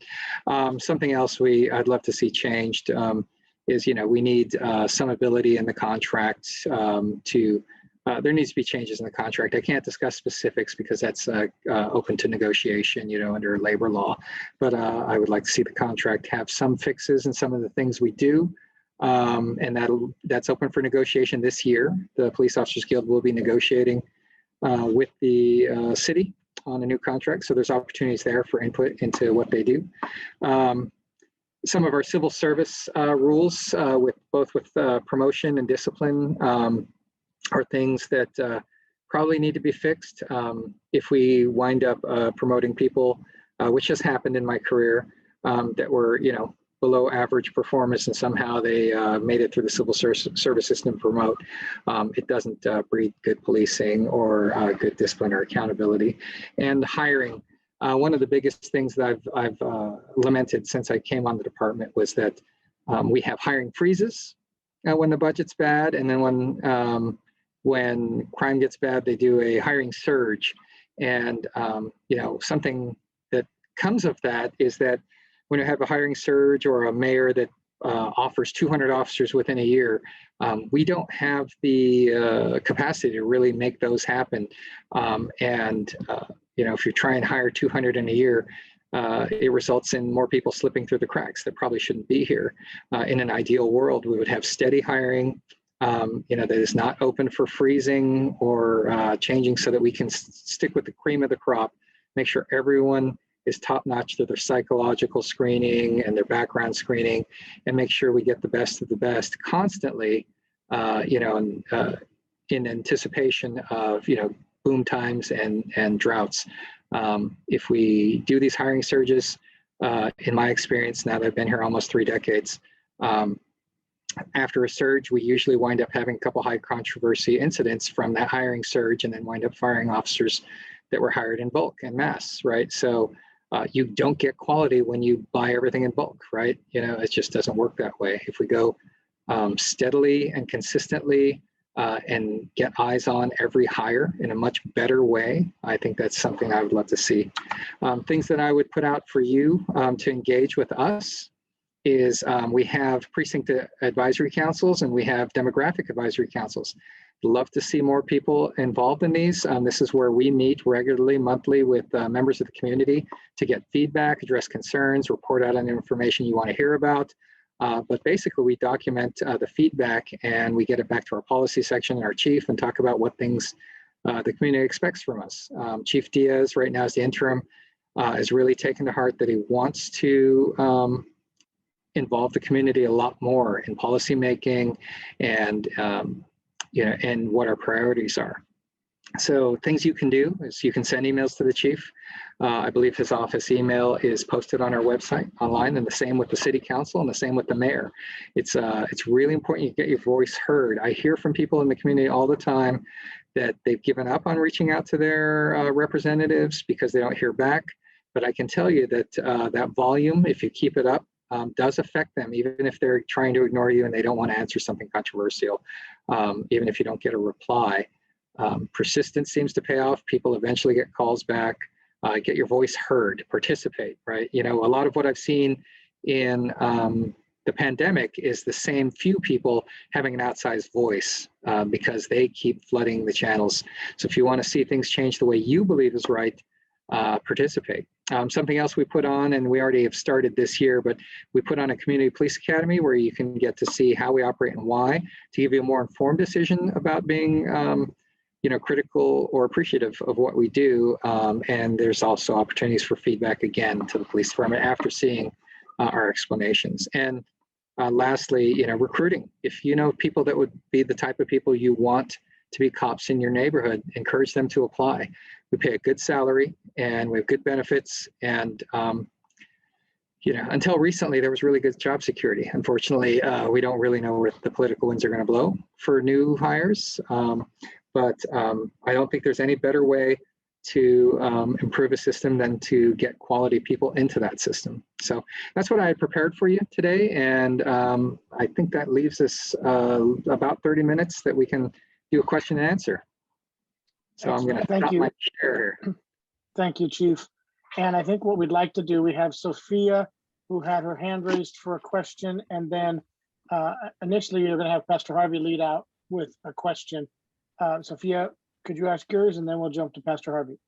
B: Something else I'd love to see changed is, we need some ability in the contract there needs to be changes in the contract. I can't discuss specifics because that's open to negotiation, under labor law. But I would like to see the contract have some fixes in some of the things we do. And that's open for negotiation this year. The Police Officers Guild will be negotiating with the city on a new contract. So there's opportunities there for input into what they do. Some of our civil service rules with promotion and discipline are things that probably need to be fixed. If we wind up promoting people, which has happened in my career, that were, below average performance and somehow they made it through the civil service system promote, it doesn't breed good policing or good discipline or accountability. And hiring, one of the biggest things that I've lamented since I came on the department was that we have hiring freezes when the budget's bad, and then when crime gets bad, they do a hiring surge. And something that comes of that is that when you have a hiring surge or a mayor that offers 200 officers within a year, we don't have the capacity to really make those happen. If you try and hire 200 in a year, it results in more people slipping through the cracks that probably shouldn't be here. In an ideal world, we would have steady hiring, that is not open for freezing or changing, so that we can stick with the cream of the crop, make sure everyone is top-notch to their psychological screening and their background screening, and make sure we get the best of the best constantly, in anticipation of, boom times and droughts. If we do these hiring surges, in my experience, now that I've been here almost 3 decades, after a surge, we usually wind up having a couple high controversy incidents from that hiring surge, and then wind up firing officers that were hired in bulk en masse, right? So you don't get quality when you buy everything in bulk, right? It just doesn't work that way. If we go steadily and consistently and get eyes on every hire in a much better way, I think that's something I would love to see. Things that I would put out for you to engage with us is we have precinct advisory councils and we have demographic advisory councils. Love to see more people involved in these. This is where we meet regularly, monthly, with members of the community to get feedback, address concerns, report out on information you want to hear about. But basically, we document the feedback and we get it back to our policy section and our chief and talk about what things the community expects from us. Chief Diaz, right now as the interim, is really taken to heart that he wants to involve the community a lot more in policy making and and what our priorities are. So things you can do is you can send emails to the chief. I believe his office email is posted on our website online, and the same with the city council and the same with the mayor. It's really important you get your voice heard. I hear from people in the community all the time that they've given up on reaching out to their representatives because they don't hear back. But I can tell you that that volume, if you keep it up, does affect them, even if they're trying to ignore you and they don't want to answer something controversial, even if you don't get a reply. Persistence seems to pay off. People eventually get calls back. Get your voice heard, participate, right? A lot of what I've seen in the pandemic is the same few people having an outsized voice because they keep flooding the channels. So if you want to see things change the way you believe is right, participate. Something else we put on, and we already have started this year, but we put on a community police academy where you can get to see how we operate and why, to give you a more informed decision about being critical or appreciative of what we do. And there's also opportunities for feedback again to the police department after seeing our explanations. And lastly, recruiting. If you know people that would be the type of people you want to be cops in your neighborhood, encourage them to apply. We pay a good salary and we have good benefits. And, until recently, there was really good job security. Unfortunately, we don't really know where the political winds are going to blow for new hires. But I don't think there's any better way to improve a system than to get quality people into that system. So that's what I had prepared for you today. And I think that leaves us about 30 minutes that we can do a question and answer. So
C: Excellent.
B: I'm going to stop my share here.
C: Thank you, Chief. And I think what we'd like to do, we have Sophia, who had her hand raised for a question, and then initially you're going to have Pastor Harvey lead out with a question. Sophia, could you ask yours, and then we'll jump to Pastor Harvey.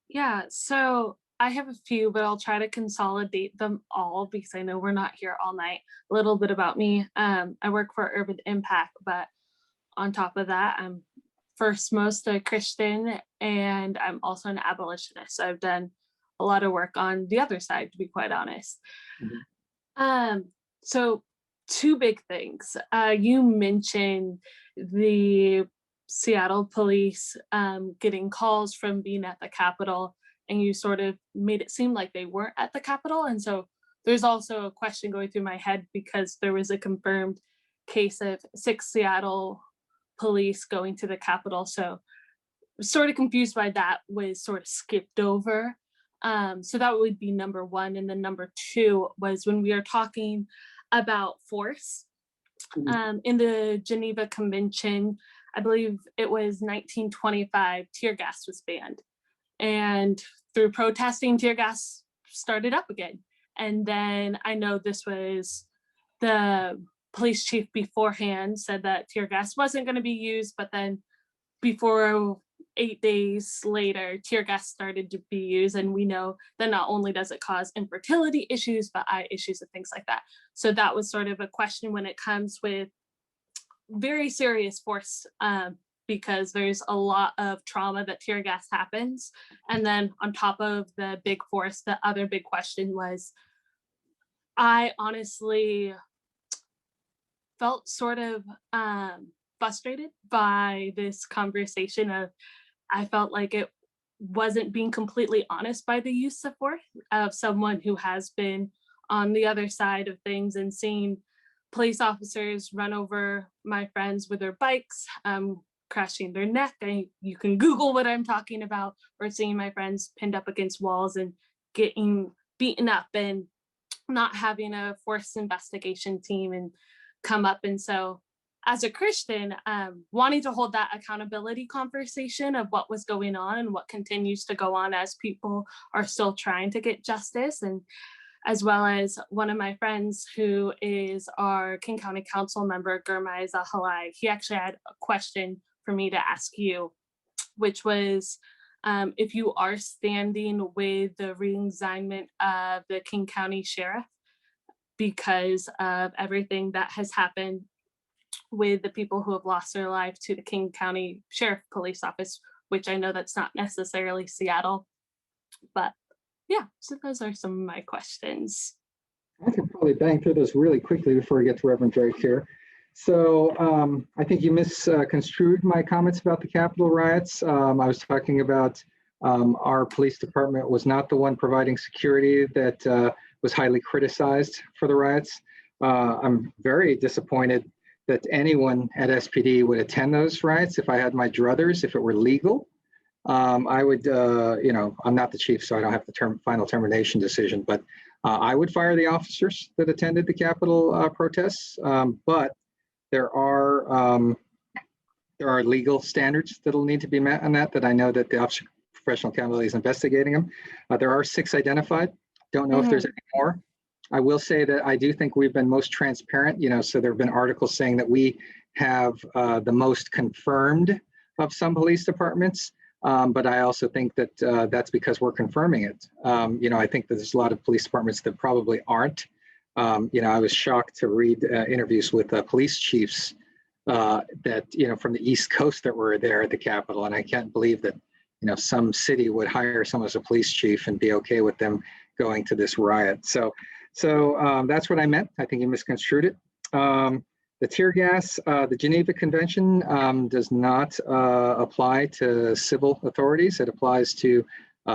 D: Yeah, so I have a few, but I'll try to consolidate them all because I know we're not here all night. A little bit about me. I work for Urban Impact, but on top of that, I'm first most a Christian, and I'm also an abolitionist. So I've done a lot of work on the other side, to be quite honest. Mm-hmm. So two big things. You mentioned the Seattle police getting calls from being at the Capitol, and you sort of made it seem like they weren't at the Capitol. And so there's also a question going through my head because there was a confirmed case of 6 Seattle police going to the Capitol. So sort of confused why that was sort of skipped over. So that would be number one. And then number two was when we are talking about force in the Geneva Convention, I believe it was 1925, tear gas was banned. And through protesting, tear gas started up again. And then I know this was the police chief beforehand said that tear gas wasn't going to be used, but then before 8 days later, tear gas started to be used. And we know that not only does it cause infertility issues, but eye issues and things like that. So that was sort of a question when it comes with very serious force, because there's a lot of trauma that tear gas happens. And then on top of the big force, the other big question was, I honestly felt sort of frustrated by this conversation of, I felt like it wasn't being completely honest by the use of force of someone who has been on the other side of things and seeing police officers run over my friends with their bikes, crashing their neck. You can Google what I'm talking about, or seeing my friends pinned up against walls and getting beaten up and not having a forced investigation team and come up. And so as a Christian, wanting to hold that accountability conversation of what was going on and what continues to go on as people are still trying to get justice, and as well as one of my friends who is our King County Council member, Gurmai Zahalai, he actually had a question for me to ask you, which was if you are standing with the re-assignment of the King County Sheriff because of everything that has happened with the people who have lost their life to the King County Sheriff Police Office, which I know that's not necessarily Seattle, but yeah, so those are some of my questions.
B: I could probably bang through those really quickly before we get to Reverend Drake here. So I think you misconstrued my comments about the Capitol riots. I was talking about our police department was not the one providing security that was highly criticized for the riots. I'm very disappointed that anyone at SPD would attend those riots. If I had my druthers, if it were legal, I would, I'm not the chief, so I don't have the final termination decision, but I would fire the officers that attended the Capitol protests. But there are legal standards that'll need to be met on that I know that the Office of Professional Accountability is investigating them. There are 6 identified. Don't know if there's any more. I will say that I do think we've been most transparent, so there have been articles saying that we have the most confirmed of some police departments. But I also think that that's because we're confirming it. I think that there's a lot of police departments that probably aren't. I was shocked to read interviews with police chiefs that, from the East Coast that were there at the Capitol. And I can't believe that, some city would hire someone as a police chief and be okay with them going to this riot. So that's what I meant. I think you misconstrued it. The tear gas, the Geneva Convention does not apply to civil authorities. It applies to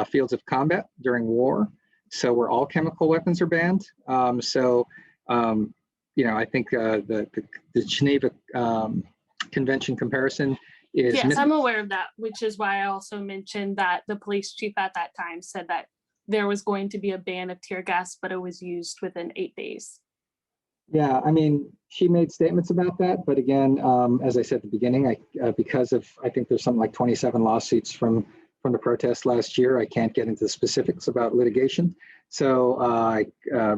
B: fields of combat during war. So where all chemical weapons are banned. I think the Geneva Convention comparison is.
D: Yes, I'm aware of that, which is why I also mentioned that the police chief at that time said that there was going to be a ban of tear gas, but it was used within 8 days.
B: Yeah, I mean, she made statements about that, but again, as I said at the beginning, because of, I think there's something like 27 lawsuits from the protest last year, I can't get into the specifics about litigation. So,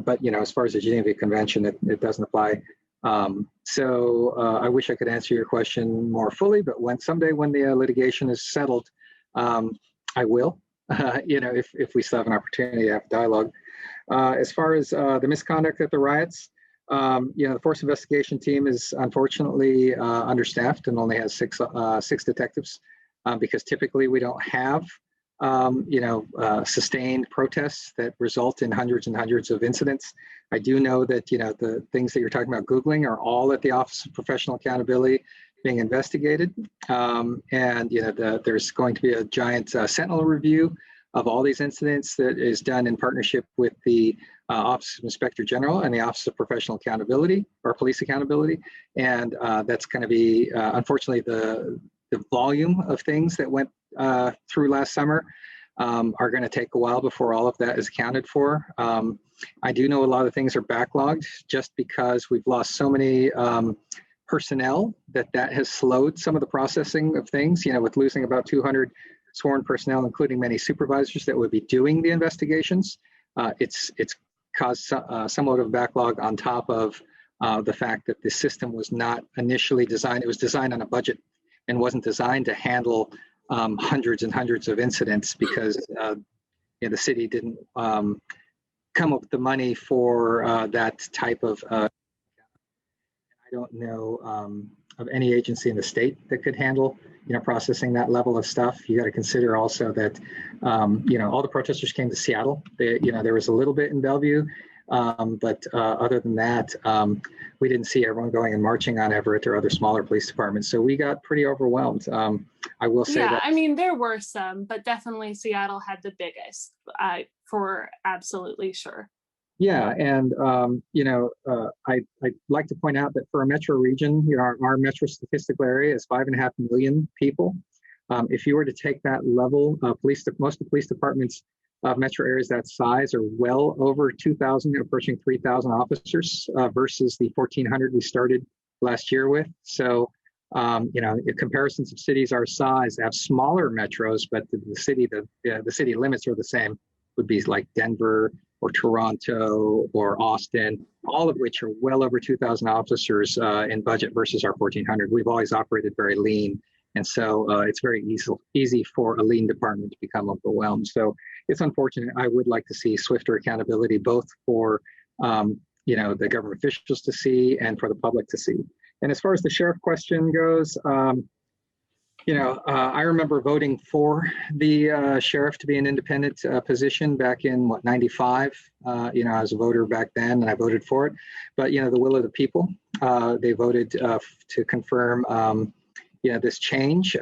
B: but as far as the Geneva Convention, it doesn't apply. I wish I could answer your question more fully, but someday when the litigation is settled, I will. If we still have an opportunity to have dialogue. As far as the misconduct at the riots. The force investigation team is unfortunately understaffed and only has six detectives because typically we don't have sustained protests that result in hundreds and hundreds of incidents. I do know that the things that you're talking about Googling are all at the Office of Professional Accountability. being investigated. And there's going to be a giant sentinel review of all these incidents that is done in partnership with the Office of Inspector General and the Office of Professional Accountability or Police Accountability. And that's going to be, unfortunately, the volume of things that went through last summer are going to take a while before all of that is accounted for. I do know a lot of things are backlogged just because we've lost so many personnel that has slowed some of the processing of things, with losing about 200 sworn personnel, including many supervisors that would be doing the investigations. It's caused somewhat of a backlog on top of the fact that the system was not initially designed. It was designed on a budget and wasn't designed to handle hundreds and hundreds of incidents because the city didn't come up with the money for that type of. I don't know of any agency in the state that could handle processing that level of stuff. You got to consider also that all the protesters came to Seattle. There was a little bit in Bellevue, but other than that, we didn't see everyone going and marching on Everett or other smaller police departments. So we got pretty overwhelmed. I will say that.
D: I mean, there were some, but definitely Seattle had the biggest, for absolutely sure.
B: Yeah, and I'd like to point out that for a metro region, our metro statistical area is 5.5 million people. If you were to take that level, most of the police departments of metro areas that size are well over 2,000, approaching 3,000 officers versus the 1,400 we started last year with. So, comparisons of cities our size have smaller metros, but the city limits are the same. Would be like Denver or Toronto or Austin, all of which are well over 2,000 officers in budget versus our 1,400. We've always operated very lean. And so it's very easy for a lean department to become overwhelmed. So it's unfortunate. I would like to see swifter accountability, both for the government officials to see and for the public to see. And as far as the sheriff question goes, I remember voting for the sheriff to be an independent position back in 95. I was a voter back then and I voted for it. But, the will of the people, they voted to confirm, this change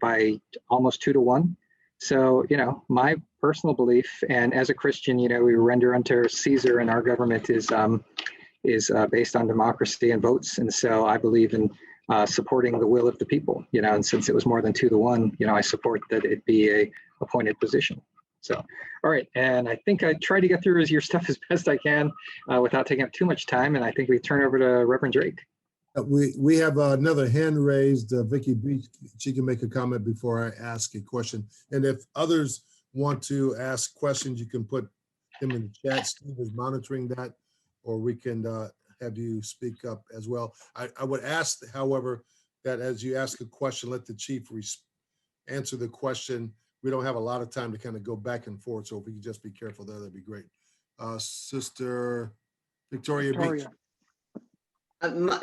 B: by almost 2-1. So, my personal belief, and as a Christian, we render unto Caesar, and our government is based on democracy and votes. And so I believe in supporting the will of the people, and since it was more than 2-1, I support that it be a appointed position. So, all right. And I think I tried to get through your stuff as best I can without taking up too much time. And I think we turn over to Reverend Drake.
A: We have another hand raised, Vicky B. She can make a comment before I ask a question. And if others want to ask questions, you can put them in the chat. Steve is monitoring that, or we can have you speak up as well. I would ask, however, that as you ask a question, let the chief answer the question. We don't have a lot of time to kind of go back and forth, so if we could just be careful there, that'd be great. Sister Victoria. Beach.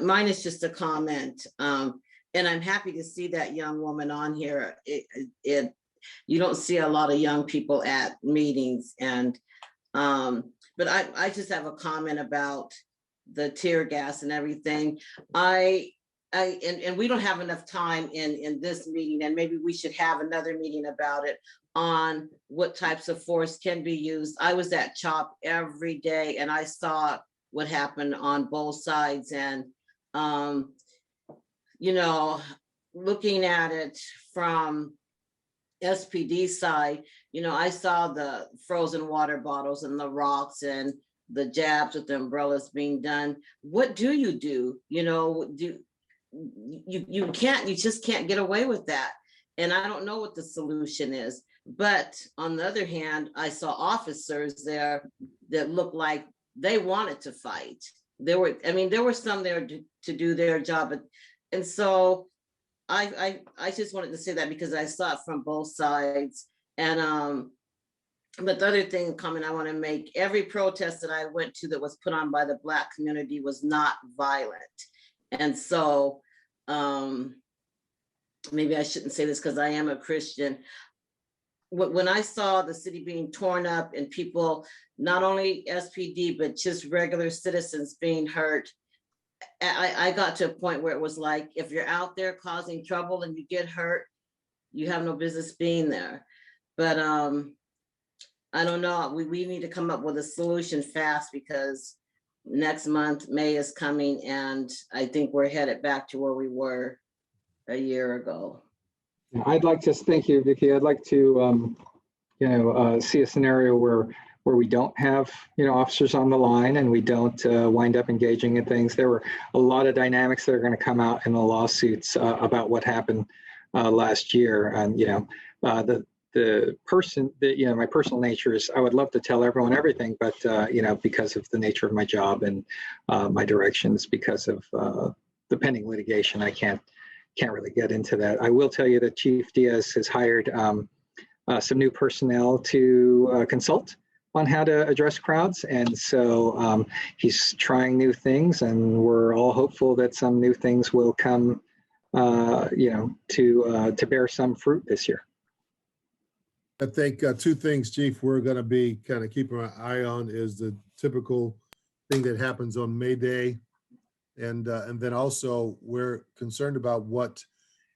E: Mine is just a comment, and I'm happy to see that young woman on here. You don't see a lot of young people at meetings, and but I just have a comment about the tear gas and everything. And we don't have enough time in this meeting, and maybe we should have another meeting about it on what types of force can be used. I was at CHOP every day and I saw what happened on both sides, and looking at it from SPD side, I saw the frozen water bottles and the rocks and the jabs with the umbrellas being done. What do? You just can't get away with that. And I don't know what the solution is. But on the other hand, I saw officers there that looked like they wanted to fight. There were some there to do their job. And so I just wanted to say that because I saw it from both sides. And but the other comment I want to make, every protest that I went to that was put on by the Black community was not violent. And so maybe I shouldn't say this because I am a Christian. When I saw the city being torn up and people, not only SPD, but just regular citizens being hurt, I got to a point where it was like, if you're out there causing trouble and you get hurt, you have no business being there. But I don't know. We need to come up with a solution fast, because next month, May is coming, and I think we're headed back to where we were a year ago.
B: I'd like to, thank you, Vicki. I'd like to, see a scenario where we don't have, officers on the line, and we don't wind up engaging in things. There were a lot of dynamics that are going to come out in the lawsuits about what happened last year. And, the person that, my personal nature is, I would love to tell everyone everything, but, because of the nature of my job and my directions, because of the pending litigation, I can't really get into that. I will tell you that Chief Diaz has hired some new personnel to consult on how to address crowds. And so he's trying new things, and we're all hopeful that some new things will come, to bear some fruit this year.
A: I think two things, Chief, we're going to be kind of keeping our eye on is the typical thing that happens on May Day. And then also we're concerned about what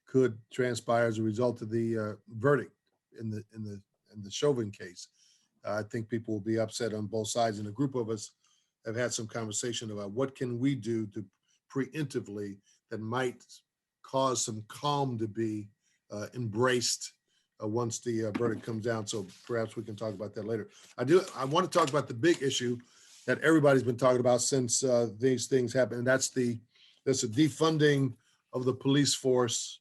A: could transpire as a result of the verdict in the Chauvin case. I think people will be upset on both sides, and a group of us have had some conversation about what can we do to preemptively that might cause some calm to be embraced once the verdict comes down. So perhaps we can talk about that later. I want to talk about the big issue that everybody's been talking about since these things happened, and that's a defunding of the police force,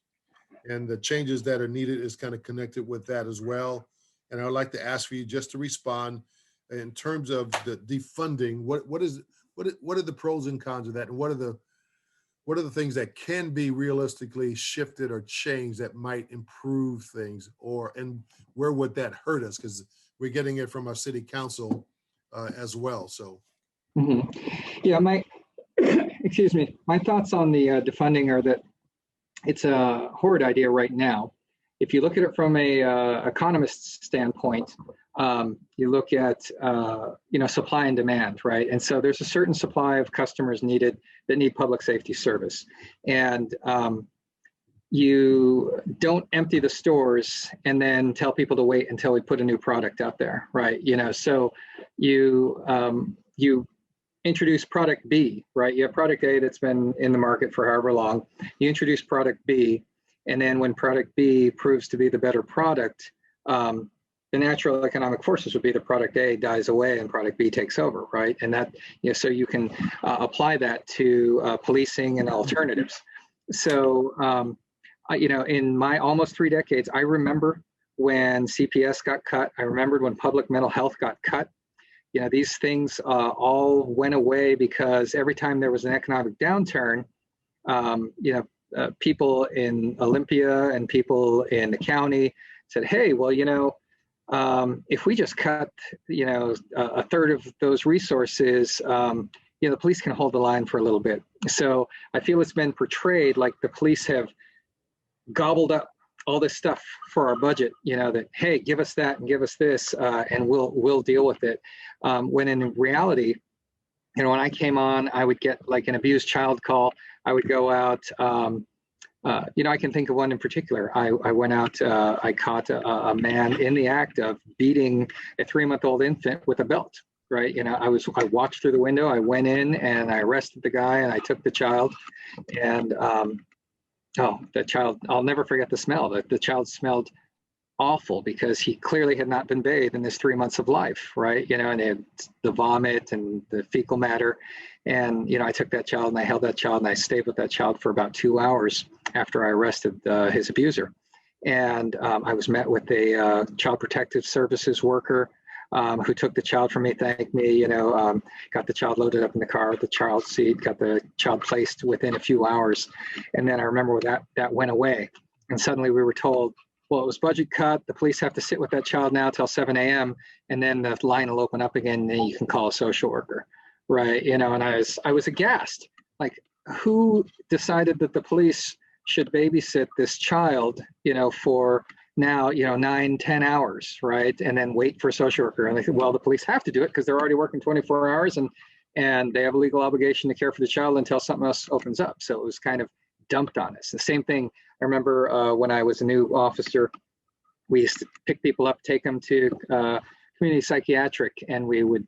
A: and the changes that are needed is kind of connected with that as well. And I would like to ask for you just to respond in terms of the defunding. What are the pros and cons of that, and what are the things that can be realistically shifted or changed that might improve things, and where would that hurt us? Because we're getting it from our city council as well. So,
B: yeah, excuse me. My thoughts on the defunding are that it's a horrid idea right now. If you look at it from a economist's standpoint, you look at supply and demand, right? And so there's a certain supply of customers needed that need public safety service, and you don't empty the stores and then tell people to wait until we put a new product out there, right? So you introduce product B, right? You have product A that's been in the market for however long. You introduce product B, and then when product B proves to be the better product, the natural economic forces would be the product A dies away and product B takes over, right? And that, so you can apply that to policing and alternatives. So, in my almost 3 decades, I remember when CPS got cut. I remembered when public mental health got cut. These things all went away because every time there was an economic downturn, people in Olympia and people in the county said, hey, well, if we just cut, a third of those resources, the police can hold the line for a little bit. So I feel it's been portrayed like the police have gobbled up all this stuff for our budget, that, hey, give us that and give us this, and we'll deal with it. When in reality, when I came on, I would get like an abused child call. I would go out, I can think of one in particular. I went out, I caught a man in the act of beating a 3-month-old infant with a belt, right? I watched through the window, I went in and I arrested the guy, and I took the child, and the child, I'll never forget the smell. The child smelled awful because he clearly had not been bathed in his 3 months of life, right? And they had the vomit and the fecal matter. And, I took that child and I held that child and I stayed with that child for about 2 hours after I arrested his abuser. And I was met with a child protective services worker who took the child from me, thanked me, got the child loaded up in the car with the child seat, got the child placed within a few hours. And then I remember that went away. And suddenly we were told, well, it was budget cut. The police have to sit with that child now till 7 a.m. And then the line will open up again and then you can call a social worker, right? And I was aghast. Like, who decided that the police should babysit this child, for now, 9-10 hours, right? And then wait for a social worker. And they said, well, the police have to do it because they're already working 24 hours. And and they have a legal obligation to care for the child until something else opens up. So it was kind of dumped on us. The same thing, I remember when I was a new officer, we used to pick people up, take them to community psychiatric, and we would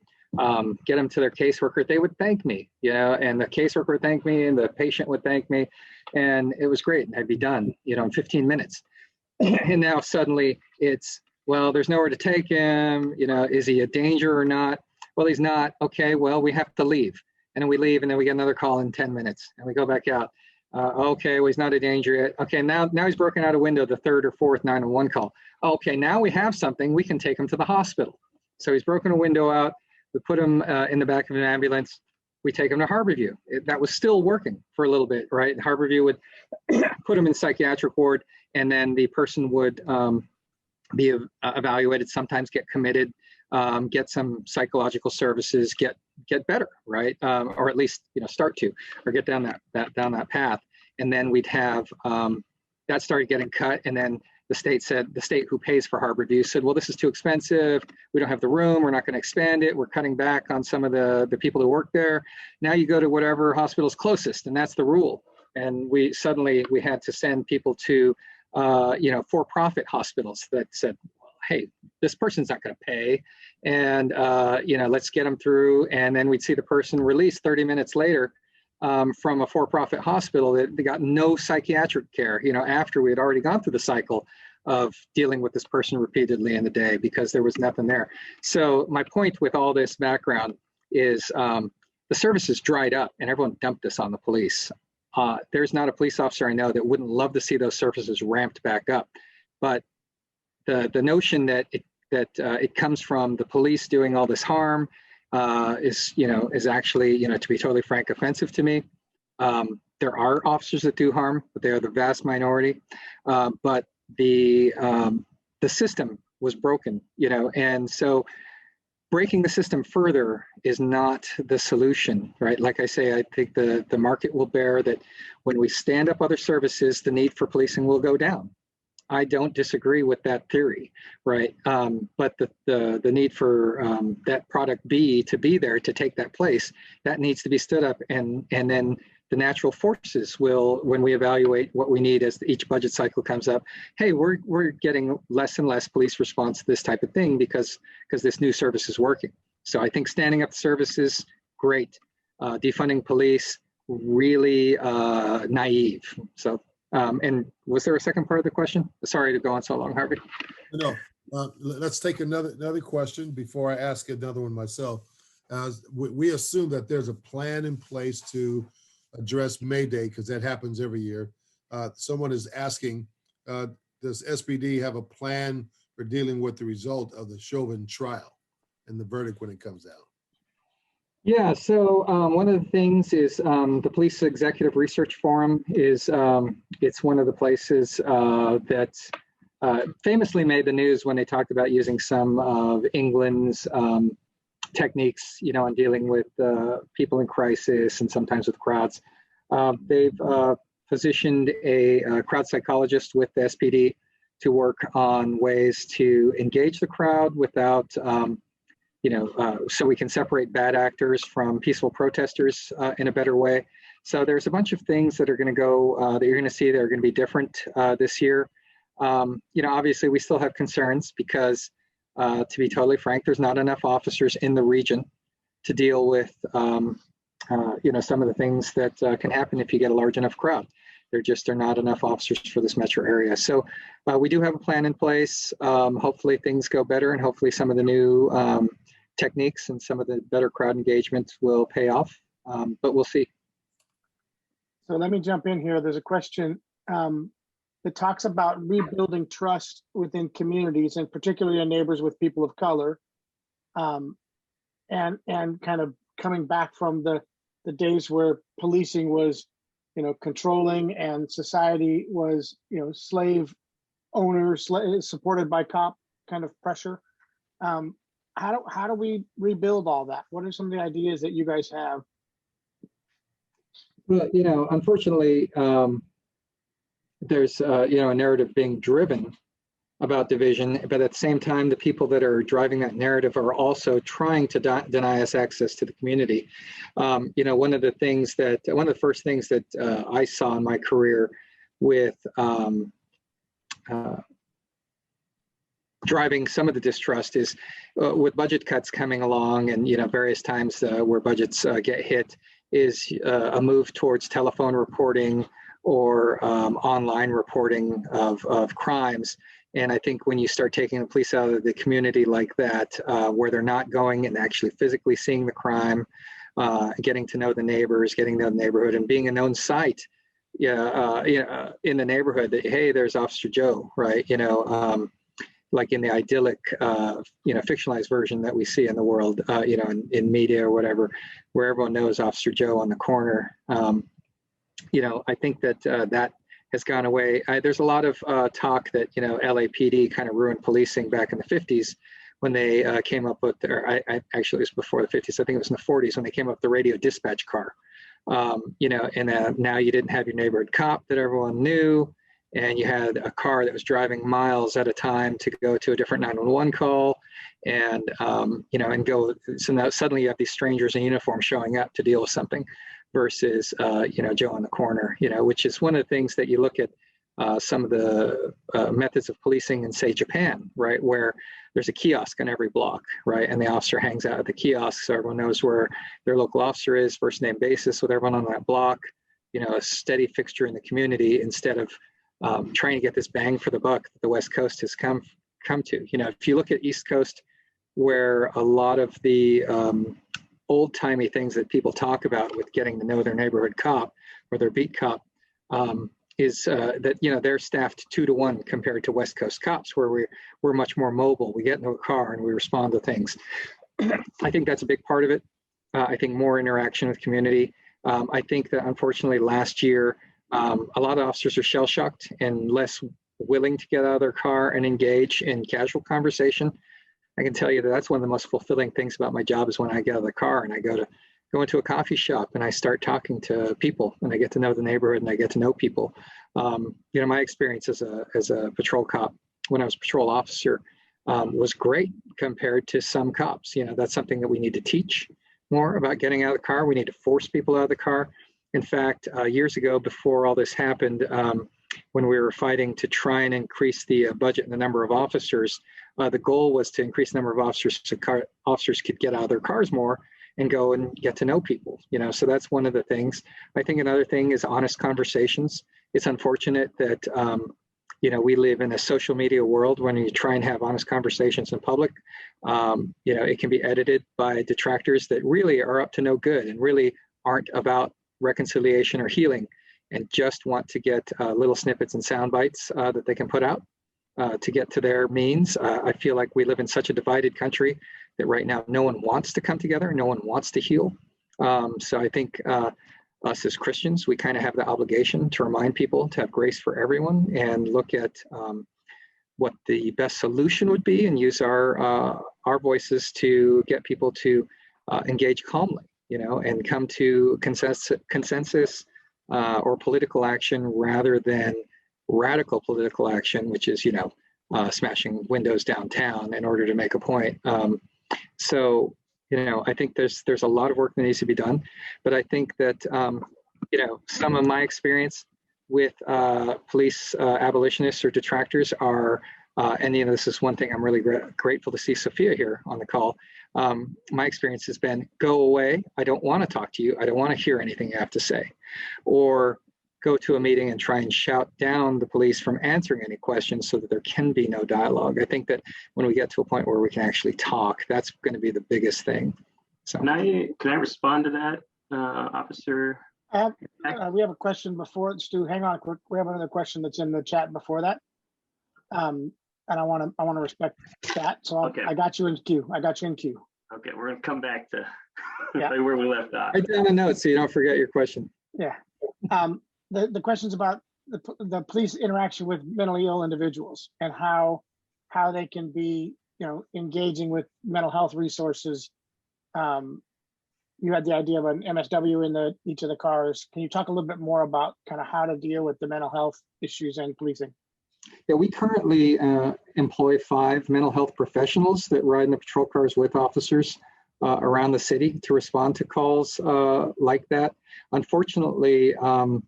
B: get them to their caseworker. They would thank me, and the caseworker would thank me, and the patient would thank me, and it was great. I'd be done, in 15 minutes. And now suddenly it's, well, there's nowhere to take him. Is he a danger or not? Well, he's not. Okay, well, we have to leave. And then we leave, and then we get another call in 10 minutes, and we go back out. Okay, well, he's not a danger yet. Okay, now he's broken out a window, the third or fourth 911 call. Okay, now we have something. We can take him to the hospital. So he's broken a window out. We put him in the back of an ambulance. We take him to Harborview. That was still working for a little bit, right? Harborview would put him in psychiatric ward, and then the person would be evaluated, sometimes get committed, get some psychological services, get better, right? Or at least start to, or get down that path. And then we'd have that started getting cut, and then the state who pays for Harborview said, well, this is too expensive. We don't have the room. We're not going to expand it. We're cutting back on some of the people who work there. Now you go to whatever hospital's closest, and that's the rule. And we had to send people to for-profit hospitals that said, well, hey, this person's not going to pay, and let's get them through. And then we'd see the person released 30 minutes later from a for-profit hospital that they got no psychiatric care, after we had already gone through the cycle of dealing with this person repeatedly in the day because there was nothing there. So my point with all this background is the services dried up and everyone dumped this on the police. There's not a police officer I know that wouldn't love to see those services ramped back up. But the notion that it comes from the police doing all this harm is actually, to be totally frank, offensive to me. There are officers that do harm, but they are the vast minority. But the system was broken, and so breaking the system further is not the solution, right? Like I say, I think the market will bear that when we stand up other services, the need for policing will go down. I don't disagree with that theory, right? But the need for that product B to be there to take that place, that needs to be stood up, and then the natural forces will, when we evaluate what we need as each budget cycle comes up, hey, we're getting less and less police response to this type of thing because this new service is working. So I think standing up services, great. Defunding police, really naive. So, and was there a second part of the question? Sorry to go on so long, Harvey.
A: No, let's take another question before I ask another one myself. We assume that there's a plan in place to address May Day because that happens every year. Someone is asking, does SPD have a plan for dealing with the result of the Chauvin trial and the verdict when it comes out?
B: Yeah, so one of the things is the Police Executive Research Forum is, it's one of the places that famously made the news when they talked about using some of England's techniques, on dealing with people in crisis and sometimes with crowds. They've positioned a crowd psychologist with the SPD to work on ways to engage the crowd without, so we can separate bad actors from peaceful protesters in a better way. So there's a bunch of things that are going to go, that you're going to see that are going to be different this year. Obviously we still have concerns because to be totally frank, there's not enough officers in the region to deal with, some of the things that can happen if you get a large enough crowd. There just are not enough officers for this metro area. So we do have a plan in place. Hopefully things go better, and hopefully some of the new techniques and some of the better crowd engagement will pay off, but we'll see.
C: So let me jump in here. There's a question that talks about rebuilding trust within communities, and particularly in neighbors with people of color, and kind of coming back from the days where policing was, controlling, and society was, slave owners supported by cop kind of pressure. How do we rebuild all that? What are some of the ideas that you guys have?
B: Well, unfortunately, there's a narrative being driven about division, but at the same time, the people that are driving that narrative are also trying to deny us access to the community. You know, one of the first things that I saw in my career with driving some of the distrust is with budget cuts coming along, and, you know, various times where budgets get hit, is a move towards telephone reporting or online reporting of crimes. And I think when you start taking the police out of the community like that, where they're not going and actually physically seeing the crime, getting to know the neighbors, getting to know the neighborhood, and being a known sight, you know, in the neighborhood, that, hey, there's Officer Joe, right? You know, like in the idyllic, you know, fictionalized version that we see in the world, you know, in media or whatever, where everyone knows Officer Joe on the corner. You know, I think that that has gone away. There's a lot of talk that, you know, LAPD kind of ruined policing back in the 50s when they came up with, actually it was before the 50s, I think it was in the 40s when they came up with the radio dispatch car. You know, and now you didn't have your neighborhood cop that everyone knew, and you had a car that was driving miles at a time to go to a different 911 call, and you know, and go. So now suddenly you have these strangers in uniform showing up to deal with something, versus you know, Joe on the corner. You know, which is one of the things that you look at some of the methods of policing in, say, Japan, right, where there's a kiosk on every block, right, and the officer hangs out at the kiosk so everyone knows where their local officer is, first name basis with everyone on that block. You know, a steady fixture in the community, instead of trying to get this bang for the buck that the West Coast has come to. You know, if you look at East Coast, where a lot of the old-timey things that people talk about with getting to know their neighborhood cop or their beat cop, is that, you know, they're staffed 2 to 1 compared to West Coast cops, where we're much more mobile. We get into a car and we respond to things. I think that's a big part of it. I think more interaction with community. I think that unfortunately last year, a lot of officers are shell-shocked and less willing to get out of their car and engage in casual conversation. I can tell you that that's one of the most fulfilling things about my job, is when I get out of the car and I go into a coffee shop and I start talking to people, and I get to know the neighborhood and I get to know people. You know, my experience as a patrol cop, when I was a patrol officer, was great compared to some cops. You know, that's something that we need to teach more about, getting out of the car. We need to force people out of the car. In fact, years ago, before all this happened, when we were fighting to try and increase the budget and the number of officers, the goal was to increase the number of officers so officers could get out of their cars more and go and get to know people. You know, so that's one of the things. I think another thing is honest conversations. It's unfortunate that you know, we live in a social media world. When you try and have honest conversations in public, you know, it can be edited by detractors that really are up to no good and really aren't about reconciliation or healing, and just want to get little snippets and sound bites that they can put out to get to their means. I feel like we live in such a divided country that right now no one wants to come together, no one wants to heal. So I think us as Christians, we kind of have the obligation to remind people to have grace for everyone and look at what the best solution would be, and use our voices to get people to engage calmly, you know, and come to consensus or political action, rather than radical political action, which is, you know, smashing windows downtown in order to make a point. So, you know, I think there's a lot of work that needs to be done, but I think that, you know, some of my experience with police abolitionists or detractors are, and, you know, this is one thing I'm really grateful to see Sophia here on the call. My experience has been, go away. I don't want to talk to you. I don't want to hear anything you have to say. Or go to a meeting and try and shout down the police from answering any questions so that there can be no dialogue. I think that when we get to a point where we can actually talk, that's going to be the biggest thing. So
F: can I respond to that, Officer?
C: We have a question before, Stu, hang on quick. We have another question that's in the chat before that. And I want to respect that. So
F: Okay.
C: I got you in queue.
F: Okay, we're gonna come back to
C: Yeah.
F: where we left off.
B: write down a note so you don't forget your question.
C: Yeah. The question's about the police interaction with mentally ill individuals and how they can be, you know, engaging with mental health resources. You had the idea of an MSW in each of the cars. Can you talk a little bit more about kind of how to deal with the mental health issues and policing?
B: Yeah, we currently employ 5 mental health professionals that ride in the patrol cars with officers around the city to respond to calls like that. Unfortunately, no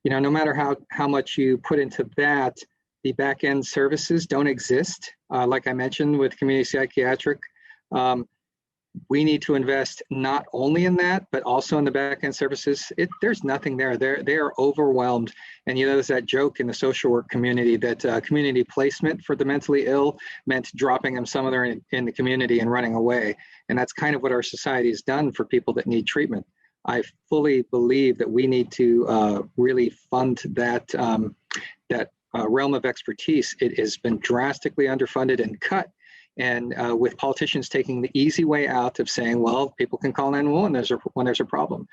B: matter how much you put into that, the back end services don't exist. Like I mentioned with community psychiatric, we need to invest not only in that, but also in the back end services. There's nothing there. They are overwhelmed. And there's that joke in the social work community that community placement for the mentally ill meant dropping them somewhere in the community and running away. And that's kind of what our society has done for people that need treatment. I fully believe that we need to really fund that realm of expertise. It has been drastically underfunded and cut. And with politicians taking the easy way out of saying, well, people can call 911 when there's a problem.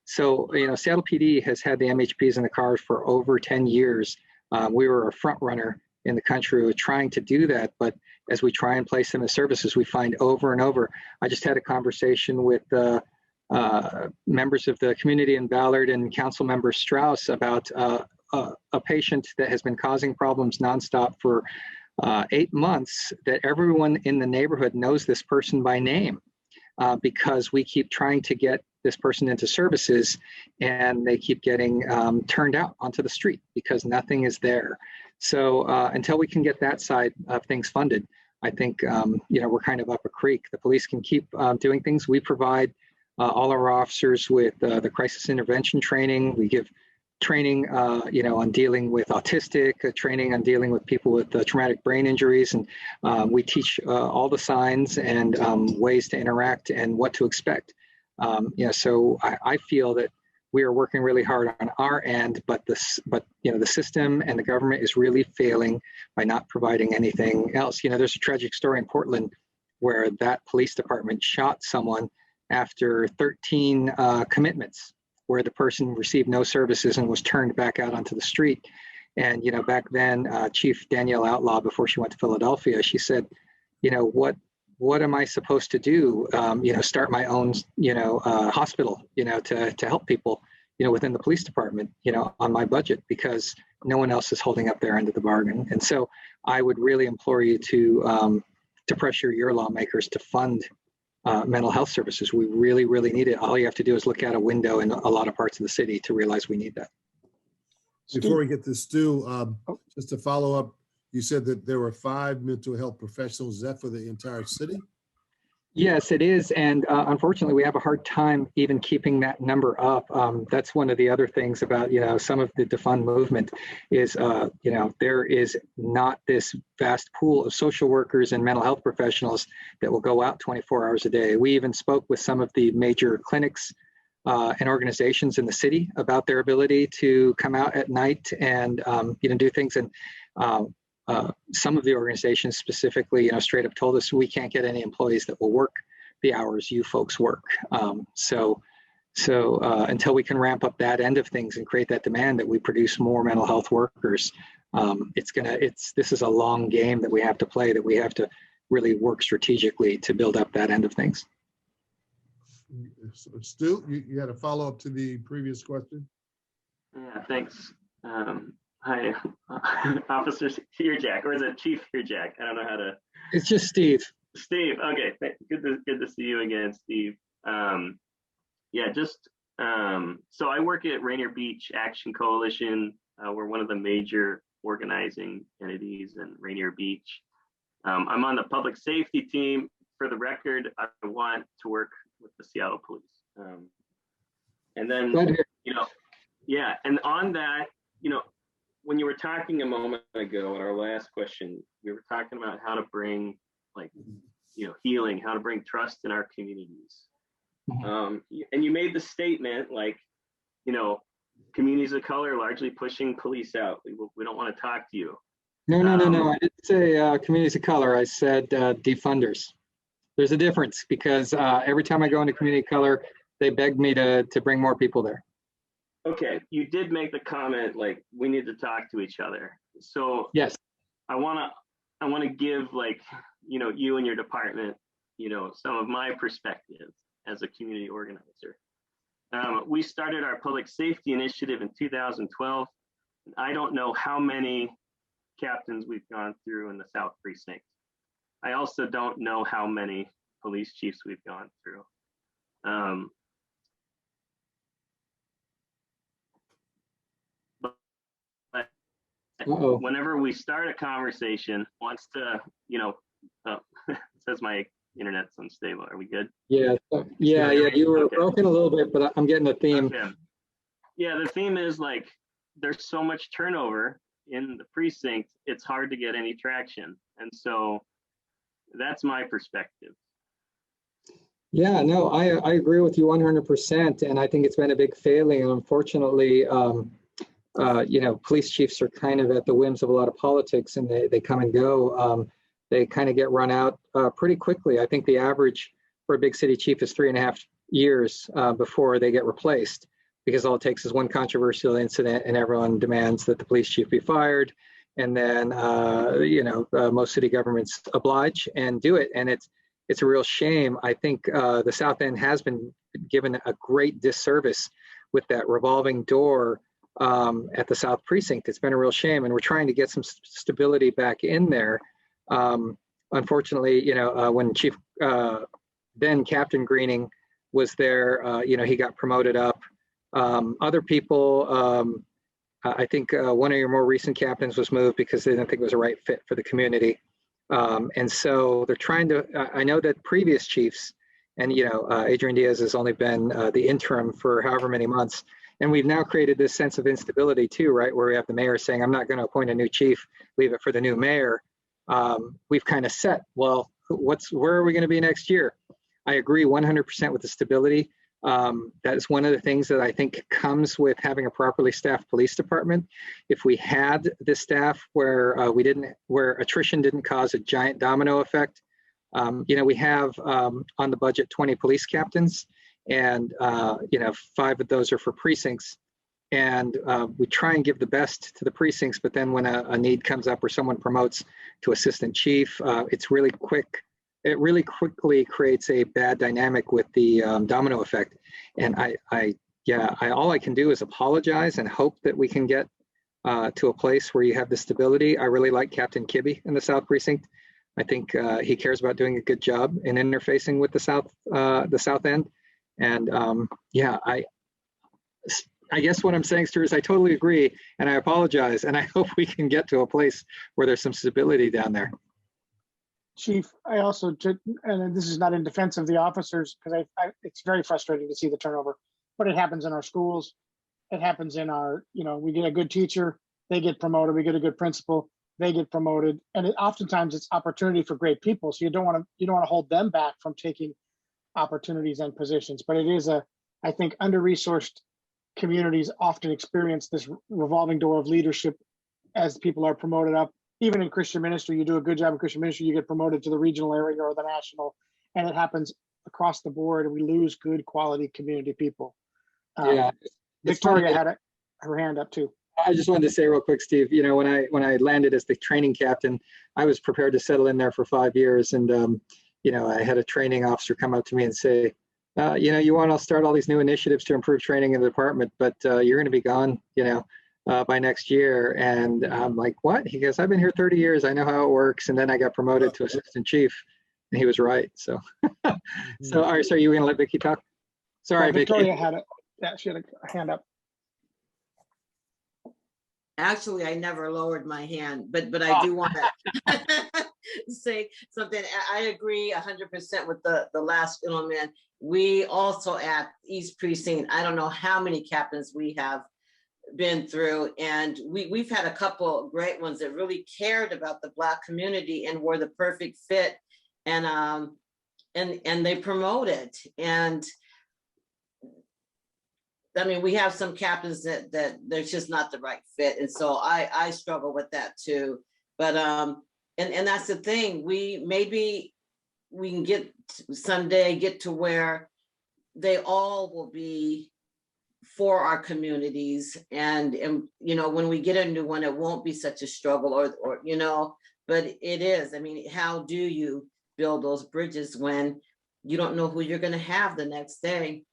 B: So Seattle PD has had the MHPs in the cars for over 10 years. We were a front runner in the country with trying to do that. But as we try and place them as services, we find over and over. I just had a conversation with members of the community in Ballard and Council Member Strauss about a patient that has been causing problems nonstop for 8 months, that everyone in the neighborhood knows this person by name because we keep trying to get this person into services and they keep getting turned out onto the street because nothing is there. So until we can get that side of things funded, I think we're kind of up a creek. The police can keep doing things. We provide all our officers with the crisis intervention training. We give training, on dealing with autistic, training on dealing with people with traumatic brain injuries. And we teach all the signs and ways to interact and what to expect. So I feel that we are working really hard on our end, but the system and the government is really failing by not providing anything else. There's a tragic story in Portland where that police department shot someone after 13 commitments, where the person received no services and was turned back out onto the street. And, back then, Chief Danielle Outlaw, before she went to Philadelphia, she said, what am I supposed to do? Start my own, hospital, to help people, within the police department, on my budget, because no one else is holding up their end of the bargain. And so I would really implore you to pressure your lawmakers to fund mental health services. We really, really need it. All you have to do is look out a window in a lot of parts of the city to realize we need that.
A: Before we get to Stu, just to follow up, you said that there were 5 mental health professionals. Is that for the entire city?
B: Yes, it is. And unfortunately, we have a hard time even keeping that number up. That's one of the other things about, some of the defund movement is, there is not this vast pool of social workers and mental health professionals that will go out 24 hours a day. We even spoke with some of the major clinics and organizations in the city about their ability to come out at night and, do things. And some of the organizations specifically, straight up told us we can't get any employees that will work the hours you folks work. So until we can ramp up that end of things and create that demand that we produce more mental health workers, this is a long game that we have to play, that we have to really work strategically to build up that end of things.
A: So, Stu, you had a follow-up to the previous question?
F: Yeah, thanks. Hi, Officer Hirjack, or is it Chief Hirjack? I don't know how to.
B: It's just Steve.
F: Steve, okay, good to see you again, Steve. So I work at Rainier Beach Action Coalition. We're one of the major organizing entities in Rainier Beach. I'm on the public safety team. For the record, I want to work with the Seattle Police. And then, and on that, when you were talking a moment ago in our last question, we were talking about how to bring healing, how to bring trust in our communities. And you made the statement communities of color largely pushing police out. We don't want to talk to you.
B: No. I didn't say communities of color. I said defunders. There's a difference because every time I go into community of color, they beg me to bring more people there.
F: Okay, you did make the comment we need to talk to each other. So
B: yes,
F: I want to give you and your department some of my perspective as a community organizer. We started our public safety initiative in 2012. I don't know how many captains we've gone through in the South Precinct. I also don't know how many police chiefs we've gone through. But whenever we start a conversation, wants to, it says my internet's unstable. Are we good?
B: Yeah, you were
F: Okay.
B: broken a little bit, but I'm getting the theme.
F: Okay. Yeah, the theme is like, there's so much turnover in the precinct, it's hard to get any traction. And so that's my perspective.
B: Yeah, no, I agree with you 100%. And I think it's been a big failing. And unfortunately, police chiefs are kind of at the whims of a lot of politics, and they come and go. They kind of get run out pretty quickly. I think the average for a big city chief is 3.5 years before they get replaced, because all it takes is one controversial incident and everyone demands that the police chief be fired. And then, most city governments oblige and do it. And it's a real shame. I think the South End has been given a great disservice with that revolving door at the South Precinct. It's been a real shame, and we're trying to get some stability back in there. Unfortunately, when Chief then Captain Greening was there, he got promoted up. Other people, I think one of your more recent captains was moved because they didn't think it was a right fit for the community. And so they're trying to, I know that previous chiefs, and Adrian Diaz has only been the interim for however many months. And we've now created this sense of instability too, right? Where we have the mayor saying, I'm not going to appoint a new chief, leave it for the new mayor. We've kind of set, well, where are we going to be next year? I agree 100% with the stability. That is one of the things that I think comes with having a properly staffed police department. If we had the staff where where attrition didn't cause a giant domino effect, we have on the budget 20 police captains, and 5 of those are for precincts. And we try and give the best to the precincts, but then when a need comes up where someone promotes to assistant chief, it's really quick. It really quickly creates a bad dynamic with the domino effect. And all I can do is apologize and hope that we can get to a place where you have the stability. I really like Captain Kibbe in the South Precinct. I think he cares about doing a good job in interfacing with the South End. And I guess what I'm saying, Stu, is I totally agree, and I apologize, and I hope we can get to a place where there's some stability down there.
C: Chief, I also, and this is not in defense of the officers, because it's very frustrating to see the turnover, but it happens in our schools. It happens in our, we get a good teacher, they get promoted. We get a good principal, they get promoted. And oftentimes it's opportunity for great people. So you don't want to hold them back from taking opportunities and positions. But it is I think under-resourced communities often experience this revolving door of leadership as people are promoted up. Even in Christian ministry, you do a good job in Christian ministry, you get promoted to the regional area or the national, and it happens across the board, and we lose good quality community people. Victoria had her hand up too.
B: I just wanted to say real quick, Steve, when I landed as the training captain, I was prepared to settle in there for 5 years. And, I had a training officer come up to me and say, you want to start all these new initiatives to improve training in the department, but you're going to be gone, by next year. And I'm like, what? He goes, I've been here 30 years. I know how it works. And then I got promoted to assistant chief, and he was right. So, all right. So you going to let Vicky talk? Sorry,
C: Victoria
B: Vicky.
C: she had a hand up.
E: Actually, I never lowered my hand, but I do want to say something. I agree 100% with the last gentleman. We also at East Precinct, I don't know how many captains we have been through, and we've had a couple great ones that really cared about the Black community and were the perfect fit, and they promoted. And I mean, we have some captains that they're just not the right fit. And so I struggle with that too. But, and that's the thing, maybe we can someday get to where they all will be for our communities. And when we get a new one, it won't be such a struggle or but it is. I mean, how do you build those bridges when you don't know who you're going to have the next day?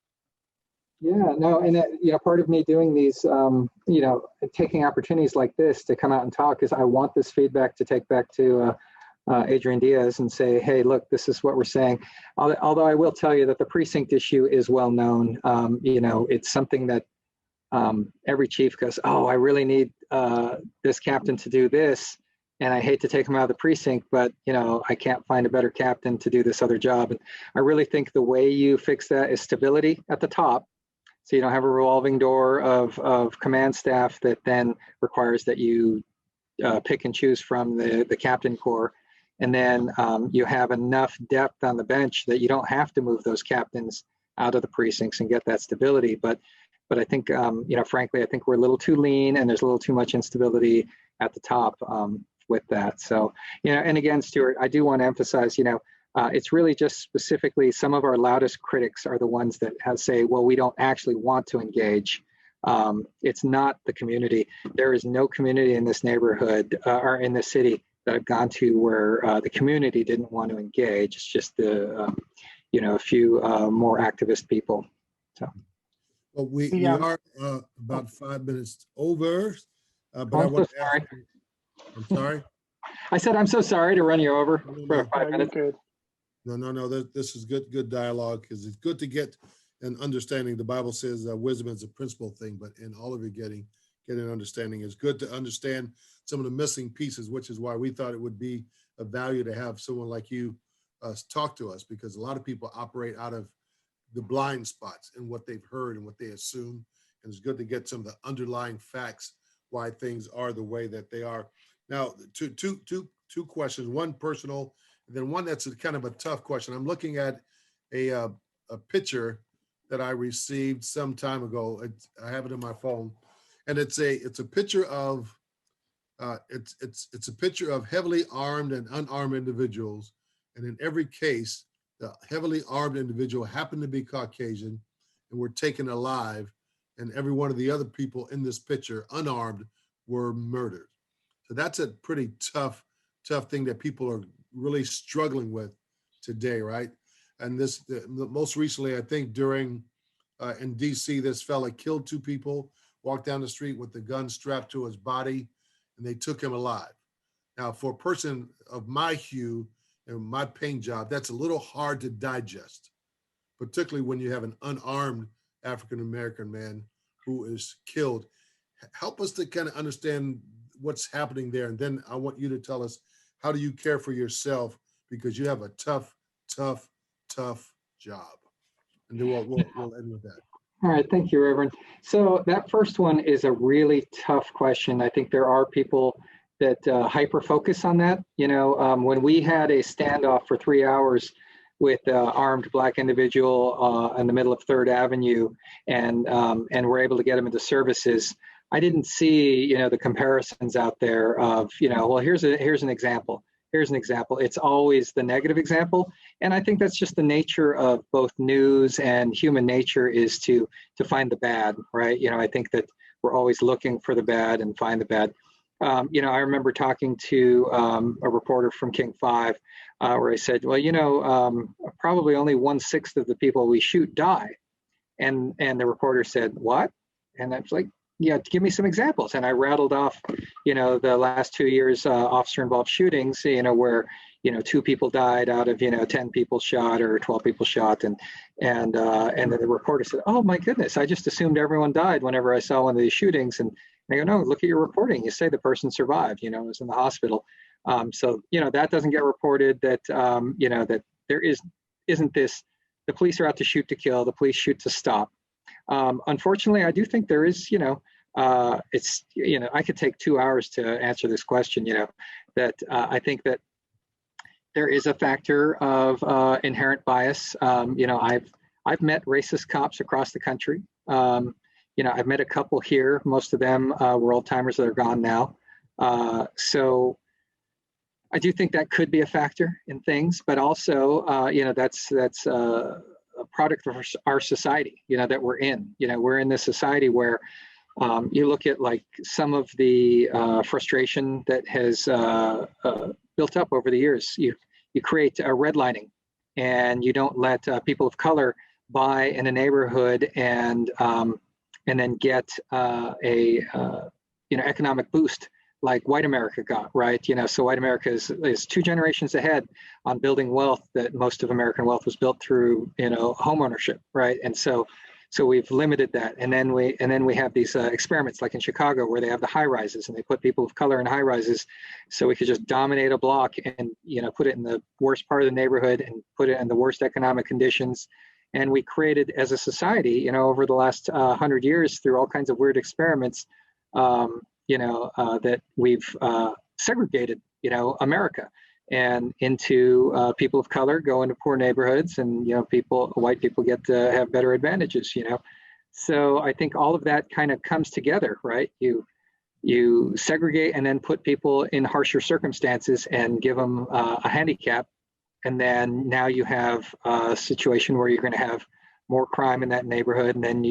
B: Yeah, no, and part of me doing these, taking opportunities like this to come out and talk is I want this feedback to take back to Adrian Diaz and say, hey, look, this is what we're saying. Although I will tell you that the precinct issue is well known. It's something that every chief goes, oh, I really need this captain to do this. And I hate to take him out of the precinct, but I can't find a better captain to do this other job. And I really think the way you fix that is stability at the top. So you don't have a revolving door of command staff that then requires that you pick and choose from the captain corps. And then you have enough depth on the bench that you don't have to move those captains out of the precincts and get that stability. But I think, frankly, I think we're a little too lean and there's a little too much instability at the top with that. So, and again, Stuart, I do want to emphasize, it's really just specifically some of our loudest critics are the ones that say, well, we don't actually want to engage. It's not the community. There is no community in this neighborhood or in this city that I've gone to where the community didn't want to engage. It's just a few more activist people. So.
A: Well, we are about 5 minutes over, but I want to ask. I'm sorry.
B: I said I'm so sorry to run you over for 5 minutes.
A: No. This is good dialogue because it's good to get an understanding. The Bible says that wisdom is a principal thing, but in all of it, getting an understanding is good to understand some of the missing pieces, which is why we thought it would be of value to have someone like you talk to us, because a lot of people operate out of the blind spots and what they've heard and what they assume. And it's good to get some of the underlying facts why things are the way that they are. Now, two questions, one personal, and then one that's kind of a tough question. I'm looking at a picture that I received some time ago. I have it in my phone, and it's a picture of it's a picture of heavily armed and unarmed individuals, and in every case, the heavily armed individual happened to be Caucasian and were taken alive, and every one of the other people in this picture, unarmed, were murdered. So that's a pretty tough thing that people are really struggling with today, right? And most recently, I think during in DC, this fella killed two people, walked down the street with the gun strapped to his body, and they took him alive. Now, for a person of my hue and my paint job, that's a little hard to digest, particularly when you have an unarmed African-American man who is killed. Help us to kind of understand what's happening there. And then I want you to tell us, how do you care for yourself? Because you have a tough job. And then we'll end with that.
B: All right, thank you, Reverend. So that first one is a really tough question. I think there are people that hyper focus on that. When we had a standoff for 3 hours with an armed Black individual in the middle of 3rd Avenue, and we're able to get him into services, I didn't see, the comparisons out there of, well, here's an example. Here's an example. It's always the negative example. And I think that's just the nature of both news and human nature is to find the bad, right? I think that we're always looking for the bad and find the bad. I remember talking to a reporter from King 5 where I said, well, probably only 1/6 of the people we shoot die. And the reporter said, what? And I was like, yeah, give me some examples. And I rattled off, the last 2 years officer-involved shootings, where, 2 people died out of, 10 people shot or 12 people shot. And then the reporter said, oh my goodness, I just assumed everyone died whenever I saw one of these shootings. And I go, no, look at your reporting. You say the person survived, was in the hospital. So, that doesn't get reported, that, that there isn't this, the police are out to shoot to kill, the police shoot to stop. Unfortunately, I do think there is, it's, I could take 2 hours to answer this question, that I think that there is a factor of inherent bias. I've met racist cops across the country. I've met a couple here. Most of them were old timers that are gone now. So I do think that could be a factor in things, but also, that's a product of our society, that we're in. We're in this society where you look at like some of the frustration that has built up over the years. You create a redlining, and you don't let people of color buy in a neighborhood and then get economic boost like white America got, right? So white America is 2 generations ahead on building wealth that most of American wealth was built through, home ownership, right? And so we've limited that, and then we have these experiments like in Chicago where they have the high rises and they put people of color in high rises, so we could just dominate a block and put it in the worst part of the neighborhood and put it in the worst economic conditions. And we created as a society, over the last 100 years through all kinds of weird experiments, that we've segregated, America, and into people of color go into poor neighborhoods, and white people get to have better advantages. So I think all of that kind of comes together, right? You segregate and then put people in harsher circumstances and give them a handicap, and then now you have a situation where you're going to have more crime in that neighborhood, and then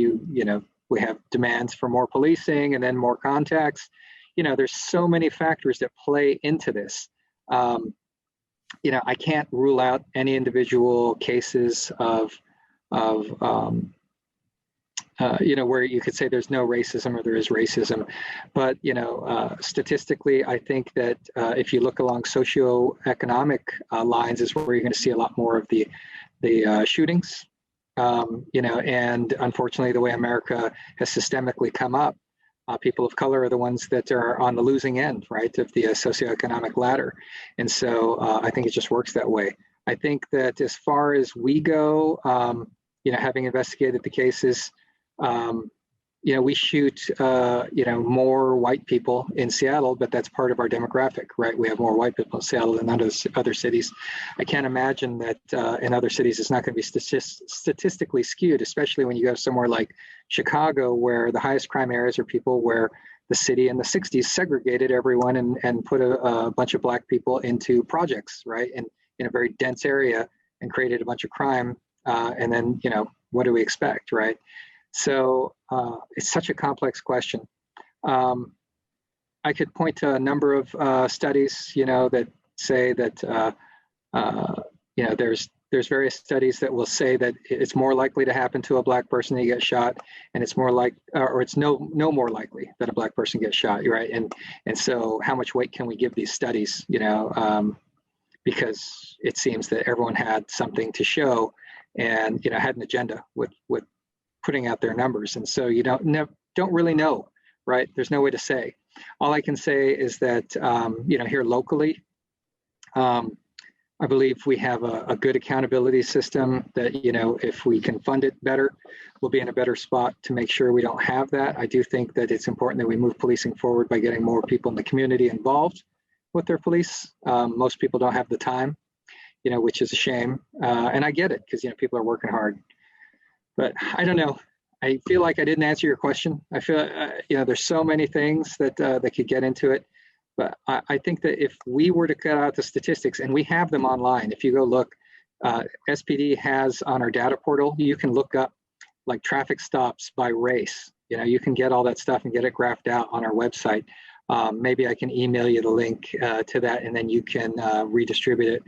B: we have demands for more policing and then more contacts. There's so many factors that play into this. I can't rule out any individual cases of where you could say there's no racism or there is racism, but statistically, I think that if you look along socioeconomic lines, is where you're going to see a lot more of the shootings. And unfortunately, the way America has systemically come up, people of color are the ones that are on the losing end, right, of the socioeconomic ladder. And so I think it just works that way. I think that as far as we go, having investigated the cases, we shoot, more white people in Seattle, but that's part of our demographic, right? We have more white people in Seattle than other cities. I can't imagine that in other cities it's not going to be statistically skewed, especially when you go somewhere like Chicago, where the highest crime areas are people where the city in the 60s segregated everyone and put a bunch of black people into projects, right? And in a very dense area, and created a bunch of crime. And then, what do we expect, right? So it's such a complex question. I could point to a number of studies, that say that, there's various studies that will say that it's more likely to happen to a black person to get shot, and it's more like, or it's no more likely that a black person gets shot, right? And so how much weight can we give these studies, because it seems that everyone had something to show and, had an agenda with putting out their numbers. And so you don't really know, right? There's no way to say. All I can say is that, here locally, I believe we have a good accountability system that, if we can fund it better, we'll be in a better spot to make sure we don't have that. I do think that it's important that we move policing forward by getting more people in the community involved with their police. Most people don't have the time, which is a shame. And I get it, because, people are working hard. But I don't know. I feel like I didn't answer your question. I feel, there's so many things that could get into it. But I think that if we were to cut out the statistics, and we have them online, if you go look, SPD has on our data portal, you can look up like traffic stops by race. You can get all that stuff and get it graphed out on our website. Maybe I can email you the link to that, and then you can redistribute it.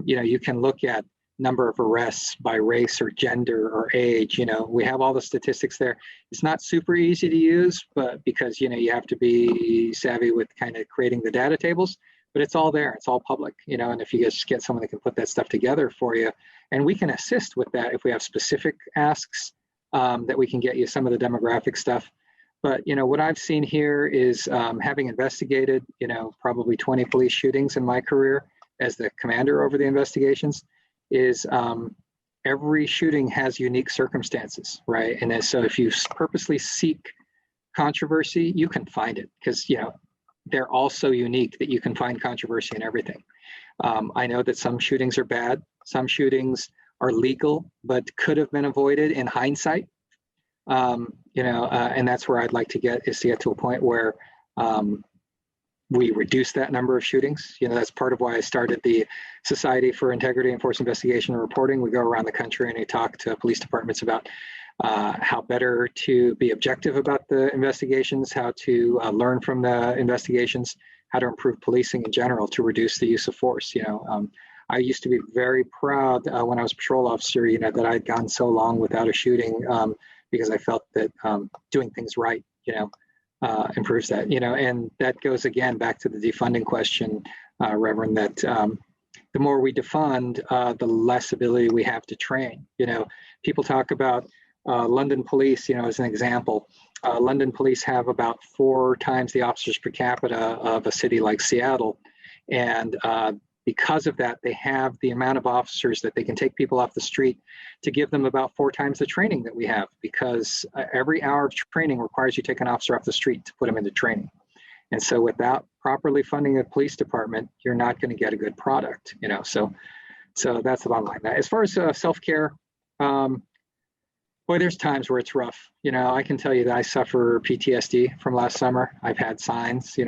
B: You can look at number of arrests by race or gender or age. We have all the statistics there. It's not super easy to use, but because, you have to be savvy with kind of creating the data tables, but it's all there. It's all public, and if you just get someone that can put that stuff together for you, and we can assist with that if we have specific asks, that we can get you some of the demographic stuff. But, what I've seen here is, having investigated, probably 20 police shootings in my career as the commander over the investigations, is every shooting has unique circumstances, right? And so if you purposely seek controversy, you can find it, because, they're all so unique that you can find controversy in everything. I know that some shootings are bad. Some shootings are legal, but could have been avoided in hindsight. And that's where I'd like to get to a point where we reduce that number of shootings. That's part of why I started the Society for Integrity and Force Investigation and Reporting. We go around the country and we talk to police departments about how better to be objective about the investigations, how to learn from the investigations, how to improve policing in general to reduce the use of force. I used to be very proud when I was a patrol officer, that I'd gone so long without a shooting because I felt that doing things right, improves that, and that goes again back to the defunding question, Reverend, that the more we defund, the less ability we have to train. People talk about London police, as an example. London police have about 4 times the officers per capita of a city like Seattle. And because of that, they have the amount of officers that they can take people off the street to give them about 4 times the training that we have, because every hour of training requires you take an officer off the street to put them into training. And so without properly funding a police department, you're not going to get a good product, so that's the bottom line. As far as self-care, boy, there's times where it's rough. I can tell you that I suffer PTSD from last summer. I've had signs,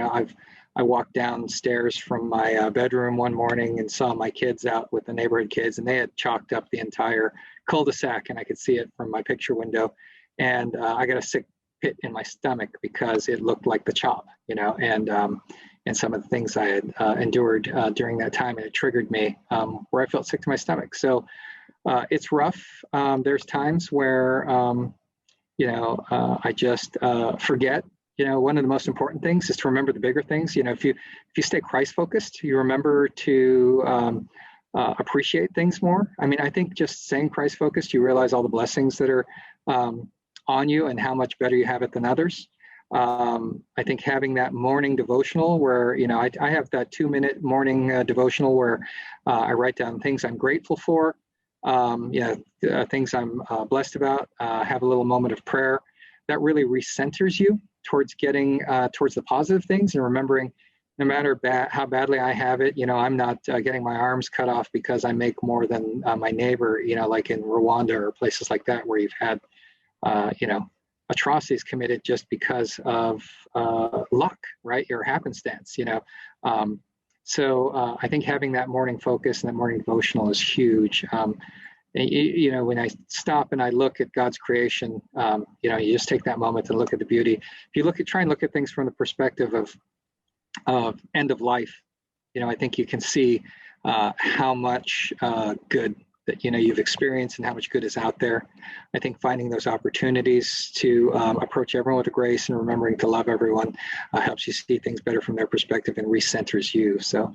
B: I walked downstairs from my bedroom one morning and saw my kids out with the neighborhood kids, and they had chalked up the entire cul-de-sac, and I could see it from my picture window. And I got a sick pit in my stomach because it looked like the chop, and some of the things I had endured during that time, and it triggered me where I felt sick to my stomach. So it's rough. There's times where, I just forget. One of the most important things is to remember the bigger things. If you stay Christ focused, you remember to appreciate things more. I mean, I think just saying Christ focused, you realize all the blessings that are on you and how much better you have it than others. I think having that morning devotional where, I have that 2-minute morning devotional where I write down things I'm grateful for, things I'm blessed about, have a little moment of prayer. That really recenters you towards getting towards the positive things and remembering no matter how badly I have it, I'm not getting my arms cut off because I make more than my neighbor, like in Rwanda or places like that where you've had, atrocities committed just because of luck, right? Your happenstance, So I think having that morning focus and that morning devotional is huge. When I stop and I look at God's creation, you just take that moment to look at the beauty. If you try and look at things from the perspective of end of life, I think you can see how much good that you've experienced and how much good is out there. I think finding those opportunities to approach everyone with grace and remembering to love everyone helps you see things better from their perspective and recenters you. So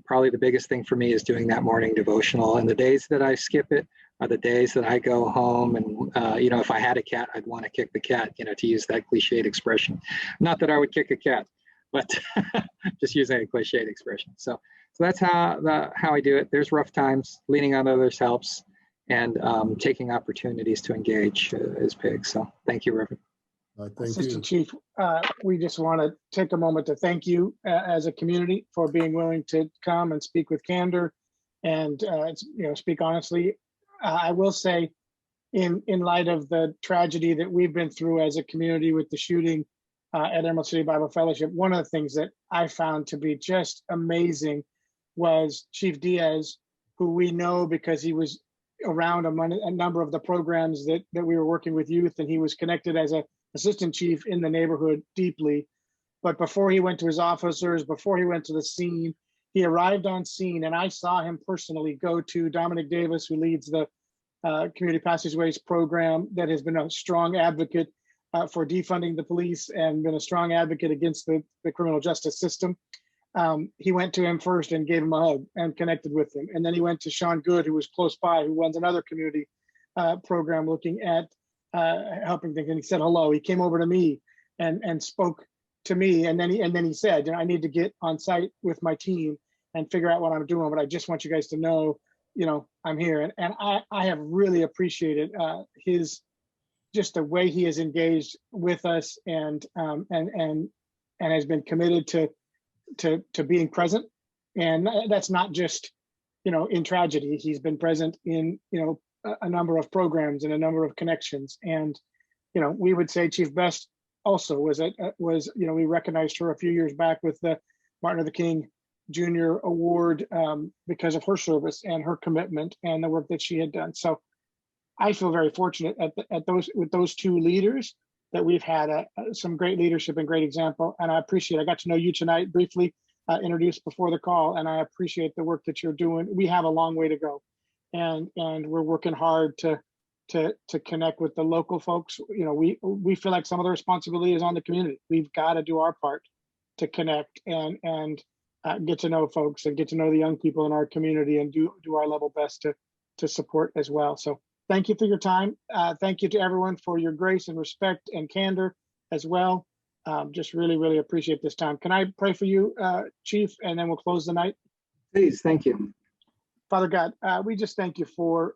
B: probably the biggest thing for me is doing that morning devotional. And the days that I skip it are the days that I go home and, if I had a cat, I'd want to kick the cat, to use that cliched expression. Not that I would kick a cat, but just using a cliched expression. So that's how I do it. There's rough times, leaning on others helps, and taking opportunities to engage is big. So thank you, Reverend.
A: Thank
C: Assistant
A: you.
C: Chief, we just want to take a moment to thank you as a community for being willing to come and speak with candor and speak honestly. I will say, in light of the tragedy that we've been through as a community with the shooting at Emerald City Bible Fellowship, one of the things that I found to be just amazing was Chief Diaz, who we know because he was around a number of the programs that we were working with youth, and he was connected as a assistant chief in the neighborhood deeply. But before he went to his officers, before he went to the scene, he arrived on scene, and I saw him personally go to Dominic Davis, who leads the Community Passageways program, that has been a strong advocate for defunding the police and been a strong advocate against the criminal justice system. He went to him first and gave him a hug and connected with him. And then he went to Sean Good, who was close by, who runs another community program looking at helping things. And he said hello. He came over to me and spoke to me. And then he said, I need to get on site with my team and figure out what I'm doing. But I just want you guys to know, I'm here. And I have really appreciated his, just the way he has engaged with us and has been committed to being present. And that's not just, in tragedy. He's been present in, a number of programs and a number of connections. And, we would say Chief Best also was, we recognized her a few years back with the Martin Luther King Jr. Award because of her service and her commitment and the work that she had done. So I feel very fortunate with those two leaders that we've had some great leadership and great example. And I got to know you tonight briefly. introduced before the call, and I appreciate the work that you're doing. We have a long way to go, and we're working hard to connect with the local folks. You know, we feel like some of the responsibility is on the community. We've got to do our part to connect and get to know folks and get to know the young people in our community and do our level best to support as well. So thank you for your time. Thank you to everyone for your grace and respect and candor as well. Just really, really appreciate this time. Can I pray for you, Chief, and then we'll close the night?
B: Please, thank you.
C: Father God, we just thank you for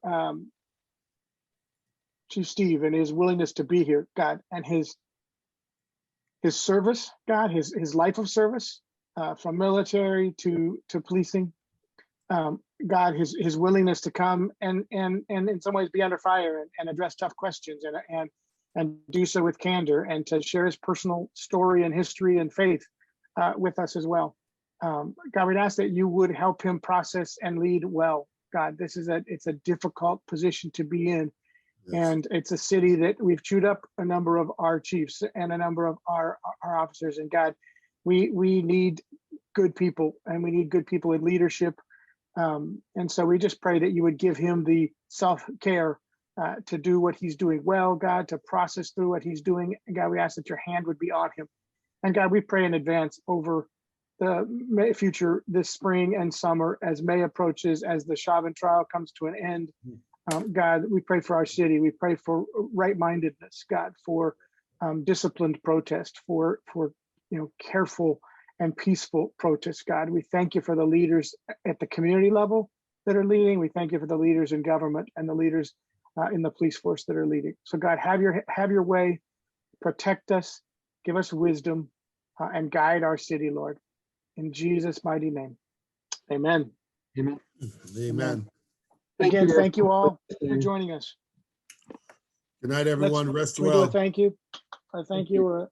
C: Chief Steve and his willingness to be here, God, and his service, God, his life of service, from military to policing. God, his willingness to come and in some ways be under fire and address tough questions and do so with candor and to share his personal story and history and faith with us as well. God, we'd ask that you would help him process and lead well. God, it's a difficult position to be in.
A: Yes.
C: And it's a city that we've chewed up a number of our chiefs and a number of our officers. And God, we need good people, and we need good people in leadership. And so we just pray that you would give him the self-care to do what he's doing well, God, to process through what he's doing. And God, we ask that your hand would be on him. And God, we pray in advance over the future this spring and summer as May approaches, as the Chauvin trial comes to an end. God, we pray for our city. We pray for right-mindedness, God, for disciplined protest, for careful and peaceful protest. God, we thank you for the leaders at the community level that are leading. We thank you for the leaders in government and the leaders in the police force that are leading. So God, have your way, protect us, give us wisdom, and guide our city, Lord. In Jesus' mighty name, amen.
B: Amen.
A: Amen.
C: Again,
B: you.
C: thank you all for joining us.
A: Good night, everyone. Rest
C: Can we do a
A: well.
C: thank you? A thank you or